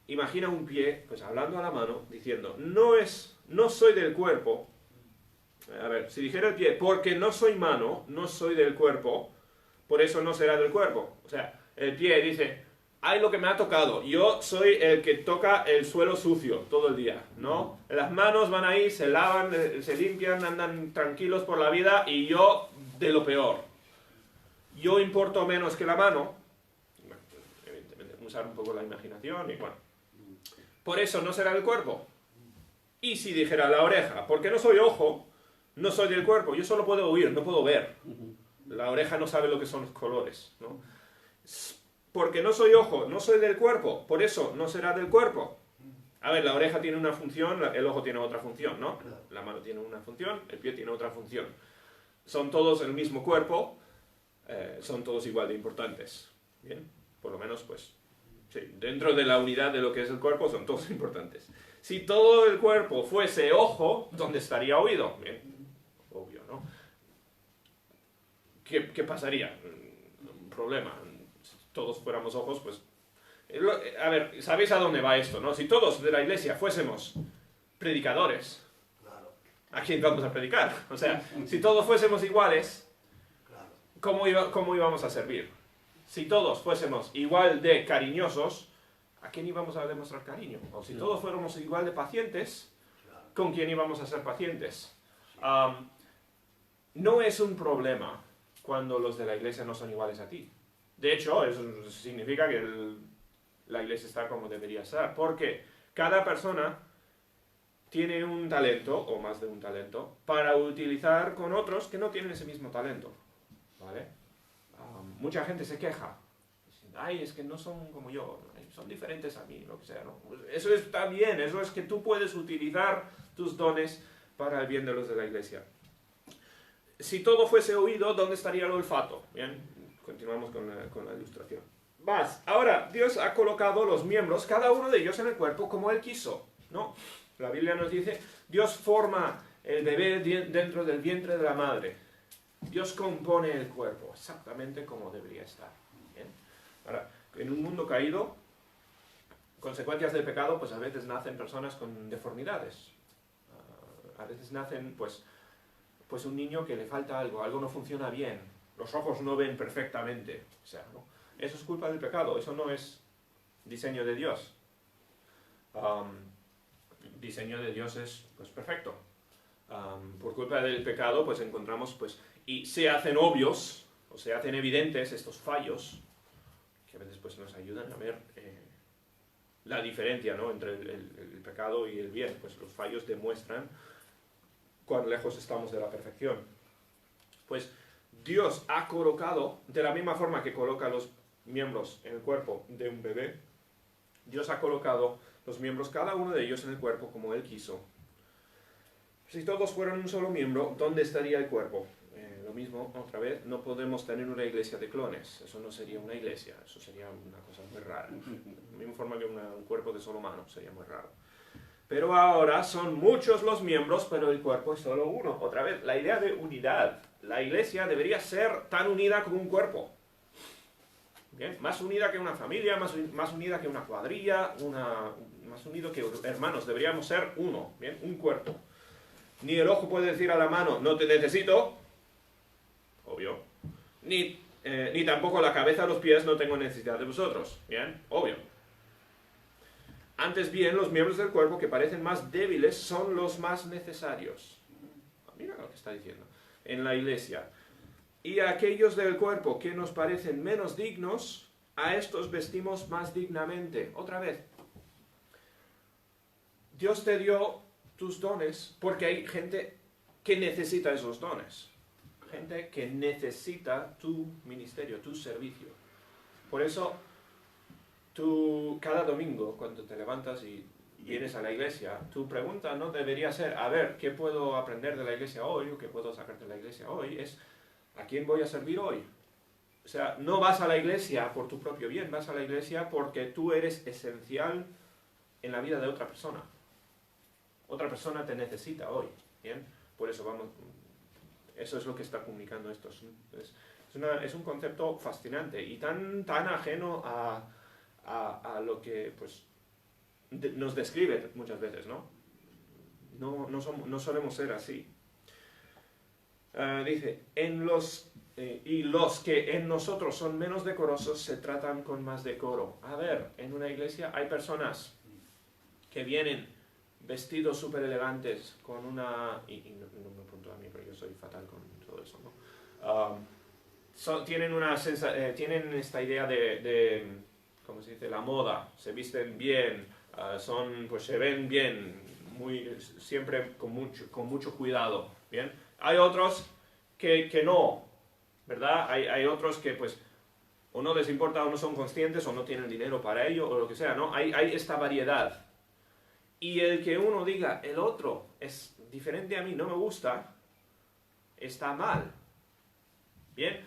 A: Imagina un pie, pues hablando a la mano, diciendo, no soy del cuerpo. A ver, si dijera el pie, porque no soy mano, no soy del cuerpo, por eso no será del cuerpo. O sea, el pie dice, hay lo que me ha tocado, yo soy el que toca el suelo sucio todo el día, ¿no? Las manos van ahí, se lavan, se limpian, andan tranquilos por la vida y yo de lo peor. Yo importo menos que la mano, evidentemente, usar un poco la imaginación y bueno. Por eso no será del cuerpo. Y si dijera la oreja, porque no soy ojo, no soy del cuerpo, yo solo puedo oír, no puedo ver. La oreja no sabe lo que son los colores, ¿no? porque no soy ojo, no soy del cuerpo, por eso no será del cuerpo. A ver, la oreja tiene una función, el ojo tiene otra función, ¿no? La mano tiene una función, el pie tiene otra función. Son todos el mismo cuerpo, son todos igual de importantes. Bien, por lo menos, pues, sí, dentro de la unidad de lo que es el cuerpo son todos importantes. Si todo el cuerpo fuese ojo, ¿dónde estaría oído? Bien, obvio, ¿no? ¿Qué pasaría? Un problema. Si todos fuéramos ojos, pues... A ver, ¿sabéis a dónde va esto, no? Si todos de la iglesia fuésemos predicadores, ¿a quién vamos a predicar? O sea, si todos fuésemos iguales, ¿cómo íbamos a servir? Si todos fuésemos igual de cariñosos, ¿a quién íbamos a demostrar cariño? O si todos fuéramos igual de pacientes, ¿con quién íbamos a ser pacientes? No es un problema cuando los de la iglesia no son iguales a ti. De hecho, eso significa que la iglesia está como debería estar, porque cada persona tiene un talento, o más de un talento, para utilizar con otros que no tienen ese mismo talento, ¿vale? Mucha gente se queja, ay, es que no son como yo, son diferentes a mí, lo que sea, ¿no? Eso está bien, eso es que tú puedes utilizar tus dones para el bien de los de la iglesia. Si todo fuese oído, ¿dónde estaría el olfato? Bien, continuamos con la ilustración. Ahora, Dios ha colocado los miembros, cada uno de ellos en el cuerpo como Él quiso, ¿no? La Biblia nos dice, Dios forma el bebé dentro del vientre de la madre. Dios compone el cuerpo exactamente como debería estar. ¿Bien? Ahora, en un mundo caído, consecuencias del pecado, pues a veces nacen personas con deformidades. A veces nacen, pues un niño que le falta algo, algo no funciona bien, los ojos no ven perfectamente, o sea, ¿no? Eso es culpa del pecado, eso no es diseño de Dios. Diseño de Dios es, pues, perfecto. Por culpa del pecado, pues encontramos, pues, y se hacen obvios, o se hacen evidentes estos fallos, que a veces, pues, nos ayudan a ver la diferencia, ¿no?, entre el pecado y el bien. Pues los fallos demuestran cuán lejos estamos de la perfección. Pues Dios ha colocado, de la misma forma que coloca los miembros en el cuerpo de un bebé, Dios ha colocado los miembros, cada uno de ellos en el cuerpo como Él quiso. Si todos fueran un solo miembro, ¿dónde estaría el cuerpo? Lo mismo, otra vez, no podemos tener una iglesia de clones. Eso no sería una iglesia, eso sería una cosa muy rara. De la misma forma que un cuerpo de solo mano, sería muy raro. Pero ahora son muchos los miembros, pero el cuerpo es solo uno. Otra vez, la idea de unidad. La iglesia debería ser tan unida como un cuerpo. ¿Bien? Más unida que una familia, más unida que una cuadrilla, más unido que hermanos. Deberíamos ser uno, ¿bien? Un cuerpo. Ni el ojo puede decir a la mano, no te necesito, obvio. Ni tampoco la cabeza o los pies, no tengo necesidad de vosotros, ¿bien? Obvio. Antes bien, los miembros del cuerpo que parecen más débiles son los más necesarios. Mira lo que está diciendo. En la iglesia. Y a aquellos del cuerpo que nos parecen menos dignos, a estos vestimos más dignamente. Otra vez. Dios te dio tus dones porque hay gente que necesita esos dones. Gente que necesita tu ministerio, tu servicio. Por eso, tú cada domingo, cuando te levantas y vienes a la iglesia, tu pregunta no debería ser, a ver, ¿qué puedo aprender de la iglesia hoy? ¿O qué puedo sacar de la iglesia hoy? Es, ¿a quién voy a servir hoy? O sea, no vas a la iglesia por tu propio bien, vas a la iglesia porque tú eres esencial en la vida de otra persona. Otra persona te necesita hoy, ¿bien? Por eso vamos, eso es lo que está comunicando esto. Es un concepto fascinante y tan ajeno a lo que, pues, nos describe muchas veces, ¿no? No solemos ser así. Dice, y los que en nosotros son menos decorosos se tratan con más decoro. A ver, en una iglesia hay personas que vienen vestidos súper elegantes con una... Y no me apunto a mí porque yo soy fatal con todo eso, ¿no? Tienen esta idea de ¿cómo se dice? La moda. Se visten bien, pues se ven bien, siempre con mucho cuidado, ¿bien? Hay otros que no, ¿verdad? Hay otros que, pues, o no les importa, o no son conscientes, o no tienen dinero para ello, o lo que sea, ¿no? Hay esta variedad. Y el que uno diga, el otro es diferente a mí, no me gusta, está mal. Bien,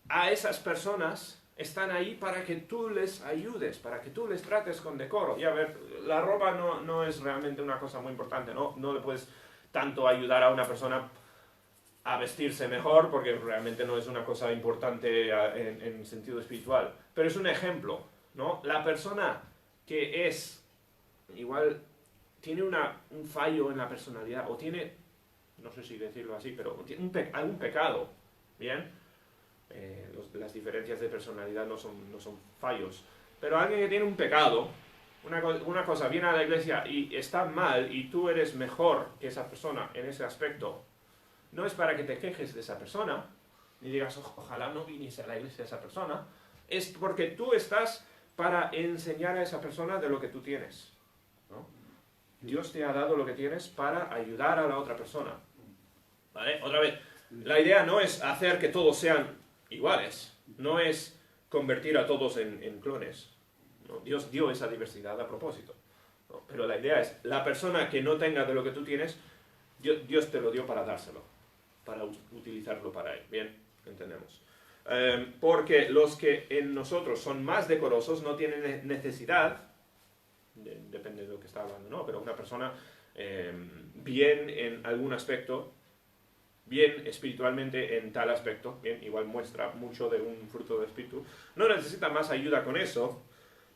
A: a esas personas están ahí para que tú les ayudes, para que tú les trates con decoro. Y a ver, la ropa no es realmente una cosa muy importante, ¿no? No le puedes tanto ayudar a una persona a vestirse mejor, porque realmente no es una cosa importante en sentido espiritual. Pero es un ejemplo, ¿no? La persona que es, igual, tiene un fallo en la personalidad, o tiene, no sé si decirlo así, pero tiene algún pecado, ¿bien? Las diferencias de personalidad no son fallos. Pero alguien que tiene un pecado, una cosa, viene a la iglesia y está mal, y tú eres mejor que esa persona en ese aspecto, no es para que te quejes de esa persona, ni digas, ojalá no viniese a la iglesia esa persona, es porque tú estás para enseñar a esa persona de lo que tú tienes, ¿no? Dios te ha dado lo que tienes para ayudar a la otra persona, ¿vale? Otra vez, la idea no es hacer que todos sean iguales, no es convertir a todos en clones, ¿no? Dios dio esa diversidad a propósito, ¿no? Pero la idea es, la persona que no tenga de lo que tú tienes, Dios te lo dio para dárselo, para utilizarlo para él. Bien, entendemos. Porque los que en nosotros son más decorosos no tienen necesidad, depende de lo que está hablando, ¿no? Pero una persona bien en algún aspecto, bien espiritualmente en tal aspecto, bien, igual muestra mucho de un fruto del espíritu, no necesita más ayuda con eso,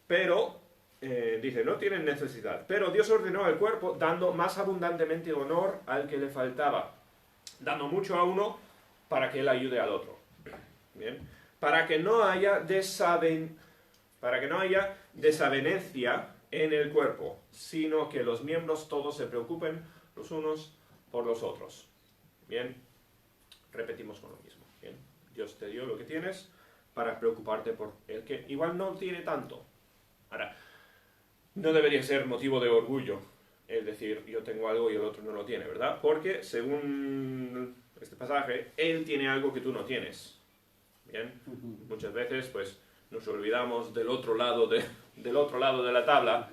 A: pero dice, no tienen necesidad. Pero Dios ordenó al cuerpo dando más abundantemente honor al que le faltaba, dando mucho a uno para que él ayude al otro. Bien, para que no haya desavenencia en el cuerpo, sino que los miembros todos se preocupen los unos por los otros. Bien, repetimos con lo mismo. Bien, Dios te dio lo que tienes para preocuparte por el que igual no tiene tanto. Ahora, no debería ser motivo de orgullo el decir yo tengo algo y el otro no lo tiene, ¿verdad? Porque según este pasaje, él tiene algo que tú no tienes. Bien, muchas veces pues nos olvidamos del otro lado de la tabla.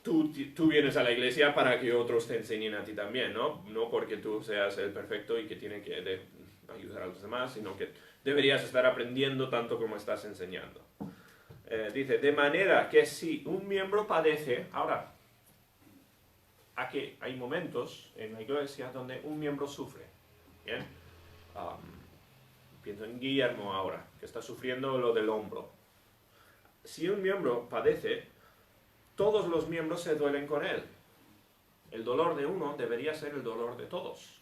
A: Tú vienes a la iglesia para que otros te enseñen a ti también, ¿no? No porque tú seas el perfecto y que tiene que ayudar a los demás, sino que deberías estar aprendiendo tanto como estás enseñando. Dice, de manera que si un miembro padece, ahora, aquí hay momentos en la iglesia donde un miembro sufre, ¿bien? Pienso en Guillermo ahora, que está sufriendo lo del hombro. Si un miembro padece, todos los miembros se duelen con él. El dolor de uno debería ser el dolor de todos.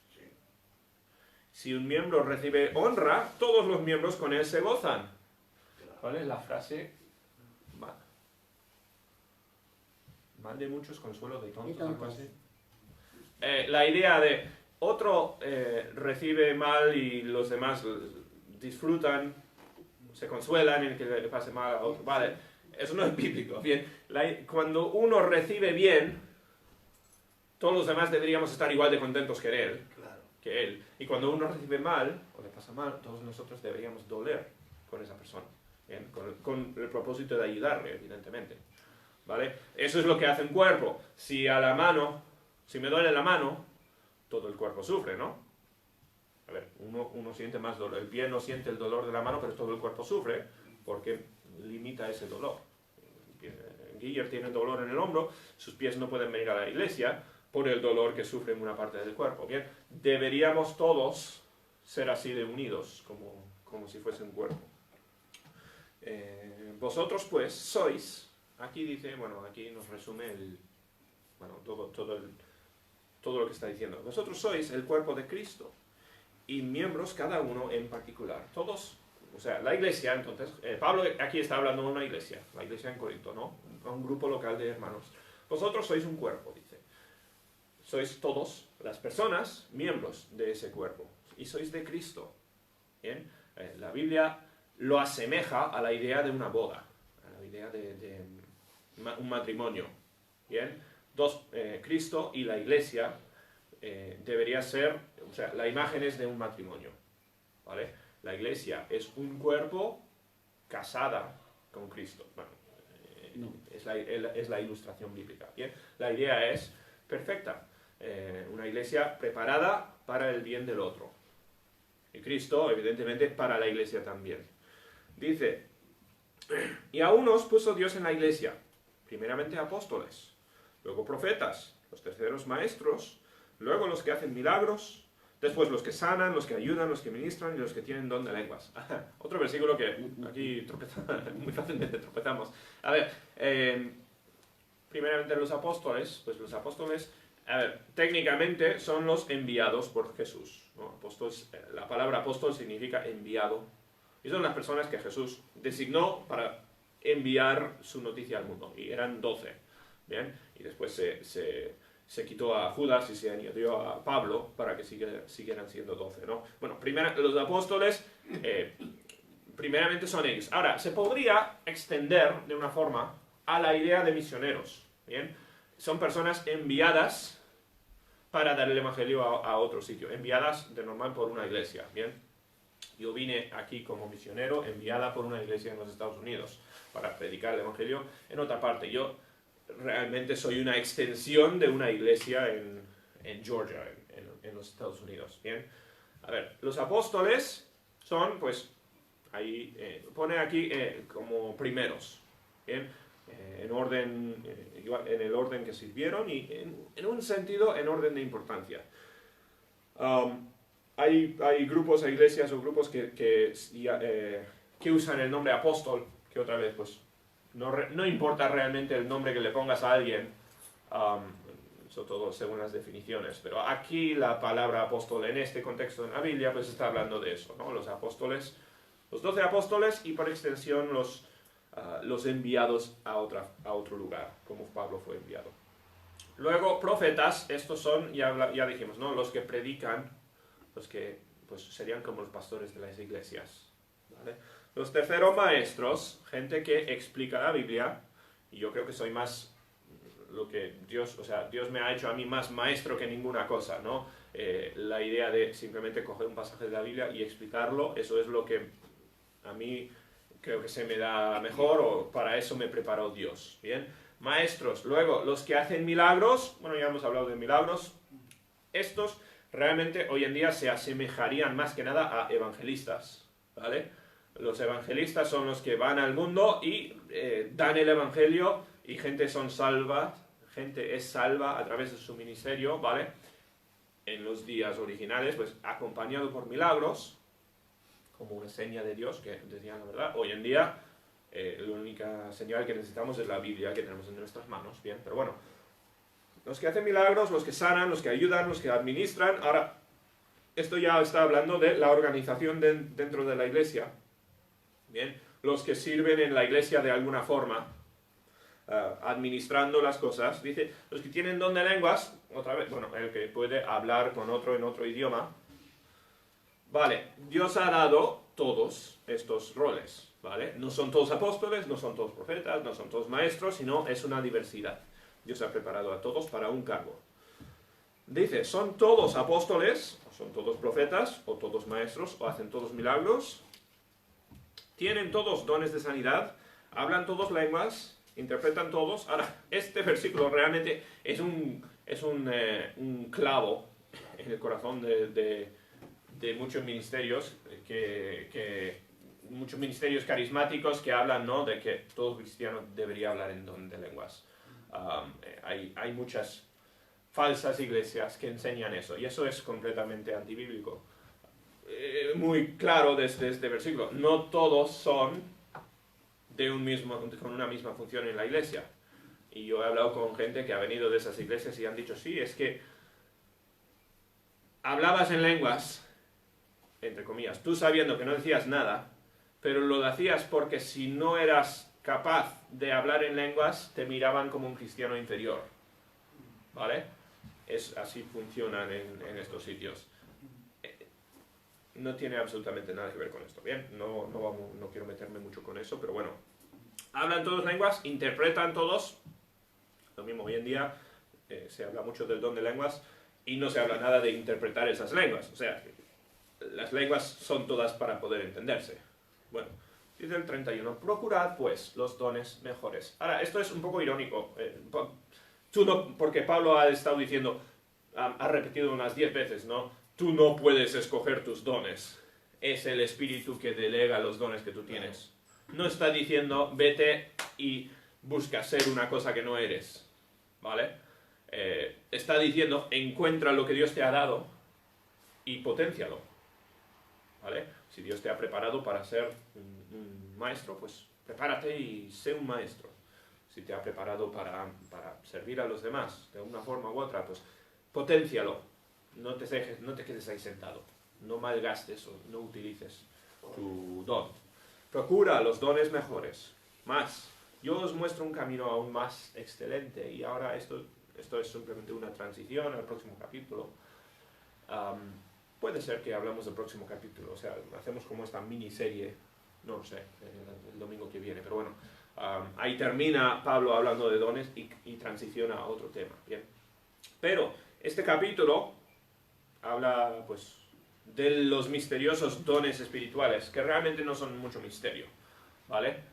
A: Si un miembro recibe honra, todos los miembros con él se gozan. ¿Cuál es la frase? Mal de muchos, consuelo de tontos, algo así. La idea de otro recibe mal y los demás disfrutan, se consuelan en que le pase mal a otro. Vale, eso no es bíblico. Bien, cuando uno recibe bien, todos los demás deberíamos estar igual de contentos que él. Que él. Y cuando uno recibe mal, o le pasa mal, todos nosotros deberíamos doler con esa persona. Bien, con el propósito de ayudarle, evidentemente. ¿Vale? Eso es lo que hace un cuerpo. Si me duele la mano, todo el cuerpo sufre, ¿no? A ver, uno siente más dolor. El pie no siente el dolor de la mano, pero todo el cuerpo sufre porque limita ese dolor. Guillermo tiene dolor en el hombro, sus pies no pueden venir a la iglesia por el dolor que sufre en una parte del cuerpo. Bien, deberíamos todos ser así de unidos, como si fuese un cuerpo. Vosotros pues sois... Aquí dice, bueno, aquí nos resume todo lo que está diciendo. Vosotros sois el cuerpo de Cristo y miembros cada uno en particular. Todos, o sea, la iglesia, entonces, Pablo aquí está hablando de una iglesia, la iglesia en Corinto, ¿no? Un grupo local de hermanos. Vosotros sois un cuerpo, dice. Sois todos las personas, miembros de ese cuerpo. Y sois de Cristo. ¿Bien? La Biblia lo asemeja a la idea de una boda, a la idea de un matrimonio. ¿Bien? Cristo y la iglesia debería ser, o sea, la imagen es de un matrimonio, ¿vale? La iglesia es un cuerpo casada con Cristo. Bueno, es la ilustración bíblica, ¿bien? La idea es perfecta, una iglesia preparada para el bien del otro. Y Cristo, evidentemente, para la iglesia también. Dice, y a unos puso Dios en la iglesia, primeramente apóstoles, luego profetas, los terceros maestros, luego los que hacen milagros, después los que sanan, los que ayudan, los que ministran y los que tienen don de lenguas. Otro versículo que aquí muy fácilmente tropezamos. A ver, primeramente los apóstoles, pues los apóstoles, a ver, técnicamente son los enviados por Jesús, ¿no? Apóstoles, la palabra apóstol significa enviado. Y son las personas que Jesús designó para enviar su noticia al mundo. Y eran 12, ¿bien? Y después se quitó a Judas y se añadió a Pablo para que siguieran siendo 12, ¿no? Bueno, los apóstoles, primeramente son ellos. Ahora, se podría extender de una forma a la idea de misioneros, ¿bien? Son personas enviadas para dar el evangelio a otro sitio, enviadas de normal por una iglesia, ¿bien? Yo vine aquí como misionero, enviada por una iglesia en los Estados Unidos, para predicar el evangelio en otra parte. Yo realmente soy una extensión de una iglesia en Georgia, en los Estados Unidos, ¿bien? A ver, los apóstoles son, pues, ahí, pone aquí como primeros, ¿bien? En orden, en el orden que sirvieron y en un sentido en orden de importancia. Hay grupos, hay iglesias o grupos que usan el nombre apóstol, que otra vez pues no importa realmente el nombre que le pongas a alguien, eso todo según las definiciones, pero aquí la palabra apóstol en este contexto en la Biblia pues está hablando de eso, ¿no? Los apóstoles, los 12 apóstoles y por extensión los enviados a otro lugar, como Pablo fue enviado. Luego, profetas, estos son, ya dijimos, ¿no? Los que predican, los que pues, serían como los pastores de las iglesias, ¿vale? Los terceros maestros, gente que explica la Biblia, y yo creo que soy más lo que Dios, o sea, Dios me ha hecho a mí más maestro que ninguna cosa, ¿no? La idea de simplemente coger un pasaje de la Biblia y explicarlo, eso es lo que a mí creo que se me da mejor, o para eso me preparó Dios, ¿bien? Maestros, luego los que hacen milagros, bueno, ya hemos hablado de milagros, estos realmente hoy en día se asemejarían más que nada a evangelistas, ¿vale? Los evangelistas son los que van al mundo y dan el evangelio y gente es salva a través de su ministerio, ¿vale? En los días originales, pues acompañado por milagros, como una seña de Dios, que decían la verdad. Hoy en día, la única señal que necesitamos es la Biblia que tenemos en nuestras manos, ¿bien? Pero bueno, los que hacen milagros, los que sanan, los que ayudan, los que administran. Ahora, esto ya está hablando de la organización dentro de la iglesia, ¿bien? Los que sirven en la iglesia de alguna forma, administrando las cosas. Dice, los que tienen don de lenguas, otra vez, bueno, el que puede hablar con otro en otro idioma. Vale, Dios ha dado todos estos roles, ¿vale? No son todos apóstoles, no son todos profetas, no son todos maestros, sino es una diversidad. Dios ha preparado a todos para un cargo. Dice, ¿son todos apóstoles, o son todos profetas, o todos maestros, o hacen todos milagros? ¿Tienen todos dones de sanidad? ¿Hablan todos lenguas? ¿Interpretan todos? Ahora, este versículo realmente es un clavo en el corazón de muchos ministerios, muchos ministerios carismáticos que hablan, ¿no?, de que todo cristiano debería hablar en don de lenguas. Hay muchas falsas iglesias que enseñan eso, y eso es completamente antibíblico. Muy claro desde este versículo, no todos son con una misma función en la iglesia. Y yo he hablado con gente que ha venido de esas iglesias y han dicho, sí, es que hablabas en lenguas, entre comillas, tú sabiendo que no decías nada, pero lo hacías porque si no eras capaz de hablar en lenguas, te miraban como un cristiano inferior, ¿vale? Así funcionan en estos sitios. No tiene absolutamente nada que ver con esto, ¿bien? No quiero meterme mucho con eso, pero bueno. Hablan todos lenguas, interpretan todos, lo mismo hoy en día, se habla mucho del don de lenguas, Y no se habla nada de interpretar esas lenguas. O sea, las lenguas son todas para poder entenderse. Bueno, dice el 31, procurad pues los dones mejores. Ahora, esto es un poco irónico. Tú no, porque Pablo ha estado diciendo, ha repetido unas 10 veces, ¿no? Tú no puedes escoger tus dones. Es el Espíritu que delega los dones que tú tienes. No está diciendo, vete y busca ser una cosa que no eres. ¿Vale? Está diciendo, encuentra lo que Dios te ha dado y potencialo. ¿Vale? Si Dios te ha preparado para ser un maestro, pues prepárate y sé un maestro. Si te ha preparado para servir a los demás de una forma u otra, pues potencialo. No te quedes ahí sentado. No malgastes o no utilices tu don. Procura los dones mejores. Más. Yo os muestro un camino aún más excelente. Y ahora esto es simplemente una transición al próximo capítulo. Puede ser que hablamos del próximo capítulo. O sea, hacemos como esta miniserie. No lo sé, el domingo que viene. Pero bueno, ahí termina Pablo hablando de dones y transiciona a otro tema. Bien. Pero este capítulo habla, pues, de los misteriosos dones espirituales, que realmente no son mucho misterio, ¿vale?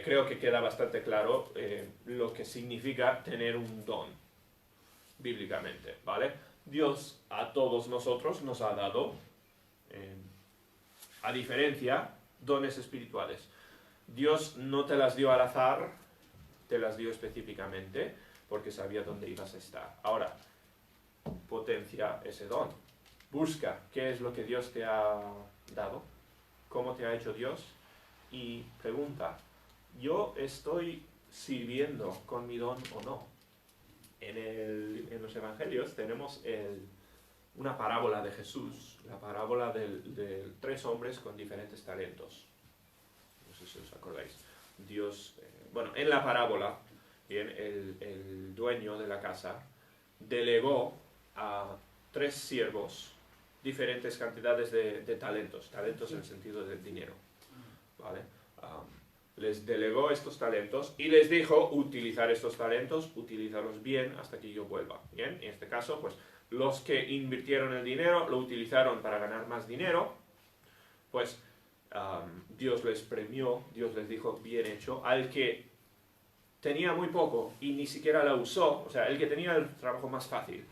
A: Creo que queda bastante claro lo que significa tener un don, bíblicamente, ¿vale? Dios a todos nosotros nos ha dado, a diferencia, dones espirituales. Dios no te las dio al azar, te las dio específicamente, porque sabía dónde ibas a estar. Ahora, potencia ese don. Busca qué es lo que Dios te ha dado, cómo te ha hecho Dios, y pregunta, ¿yo estoy sirviendo con mi don o no? En los evangelios tenemos una parábola de Jesús, la parábola de 3 hombres con diferentes talentos. No sé si os acordáis. Dios, bueno, en la parábola, bien, el dueño de la casa delegó a 3 siervos diferentes cantidades de talentos en el sentido del dinero, ¿vale? Les delegó estos talentos y les dijo utilizar estos talentos, utilizarlos bien hasta que yo vuelva, ¿bien? En este caso, pues, los que invirtieron el dinero lo utilizaron para ganar más dinero, pues, Dios les premió, Dios les dijo, bien hecho. Al que tenía muy poco y ni siquiera la usó, o sea, el que tenía el trabajo más fácil,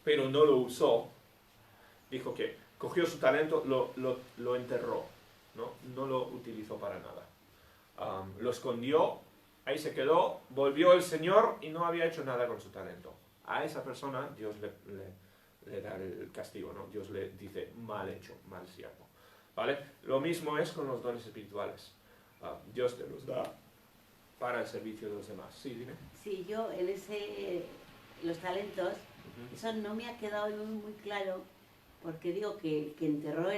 A: pero no lo usó, dijo que cogió su talento, lo enterró, no lo utilizó para nada. Lo escondió, ahí se quedó, volvió el Señor y no había hecho nada con su talento. A esa persona Dios le da el castigo, ¿no? Dios le dice, mal hecho, mal siervo, ¿vale? Lo mismo es con los dones espirituales. Dios te los da para el servicio de los demás. Sí, dime.
B: Sí, yo los talentos, eso no me ha quedado muy claro, porque digo que enterró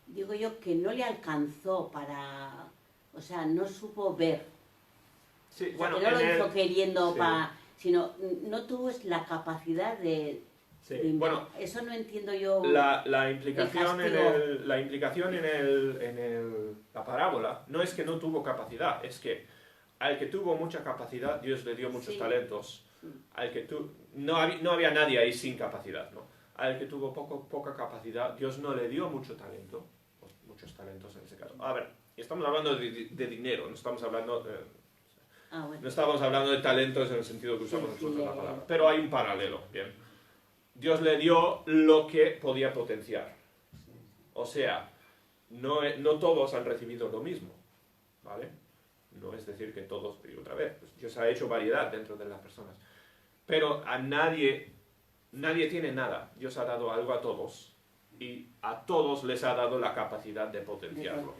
B: digo yo que no le alcanzó para, o sea, no supo ver.
A: Sí,
B: O sea,
A: bueno,
B: que no lo hizo
A: sí,
B: queriendo sino no tuvo la capacidad de...
A: Sí. Bueno,
B: eso no entiendo yo.
A: La implicación en la parábola no es que no tuvo capacidad, es que al que tuvo mucha capacidad, Dios le dio muchos talentos. Al que no había nadie ahí sin capacidad, ¿no? Al que tuvo poca capacidad, Dios no le dio mucho talento, muchos talentos en ese caso. A ver, estamos hablando de dinero, no estamos hablando no estamos hablando de talentos en el sentido que usamos nosotros la palabra, pero hay un paralelo, ¿bien? Dios le dio lo que podía potenciar. O sea, no todos han recibido lo mismo, ¿vale? No es decir que todos, y otra vez, pues Dios ha hecho variedad dentro de las personas. Pero a nadie tiene nada. Dios ha dado algo a todos y a todos les ha dado la capacidad de potenciarlo.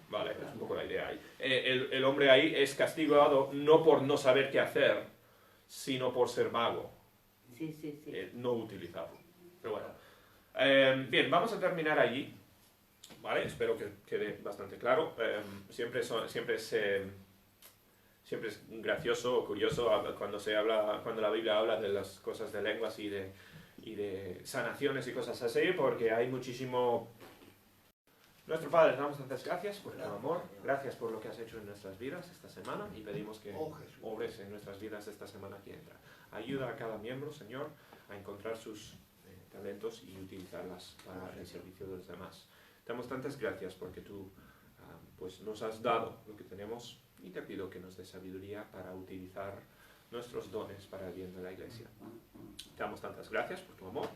A: Vale, es un poco la idea ahí. El hombre ahí es castigado no por no saber qué hacer, sino por ser vago.
B: Sí.
A: No utilizarlo. Pero bueno. Bien, vamos a terminar allí. ¿Vale? Espero que quede bastante claro. Siempre es gracioso o curioso cuando la Biblia habla de las cosas de lenguas y de sanaciones y cosas así, porque hay muchísimo... Nuestro Padre, te damos tantas gracias por tu amor, gracias por lo que has hecho en nuestras vidas esta semana y pedimos que obres en nuestras vidas esta semana que entra. Ayuda a cada miembro, Señor, a encontrar sus talentos y utilizarlas para el servicio de los demás. Te damos tantas gracias porque tú pues nos has dado lo que tenemos y te pido que nos des sabiduría para utilizar nuestros dones para el bien de la Iglesia. Te damos tantas gracias por tu amor.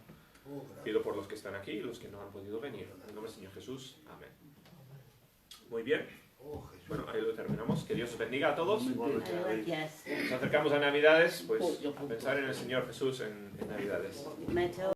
A: Pido por los que están aquí y los que no han podido venir. En el nombre del Señor Jesús. Amén. Muy bien. Bueno, ahí lo terminamos. Que Dios os bendiga a todos.
B: Gracias.
A: Nos acercamos a Navidades, pues a pensar en el Señor Jesús en Navidades.
B: Me ha hecho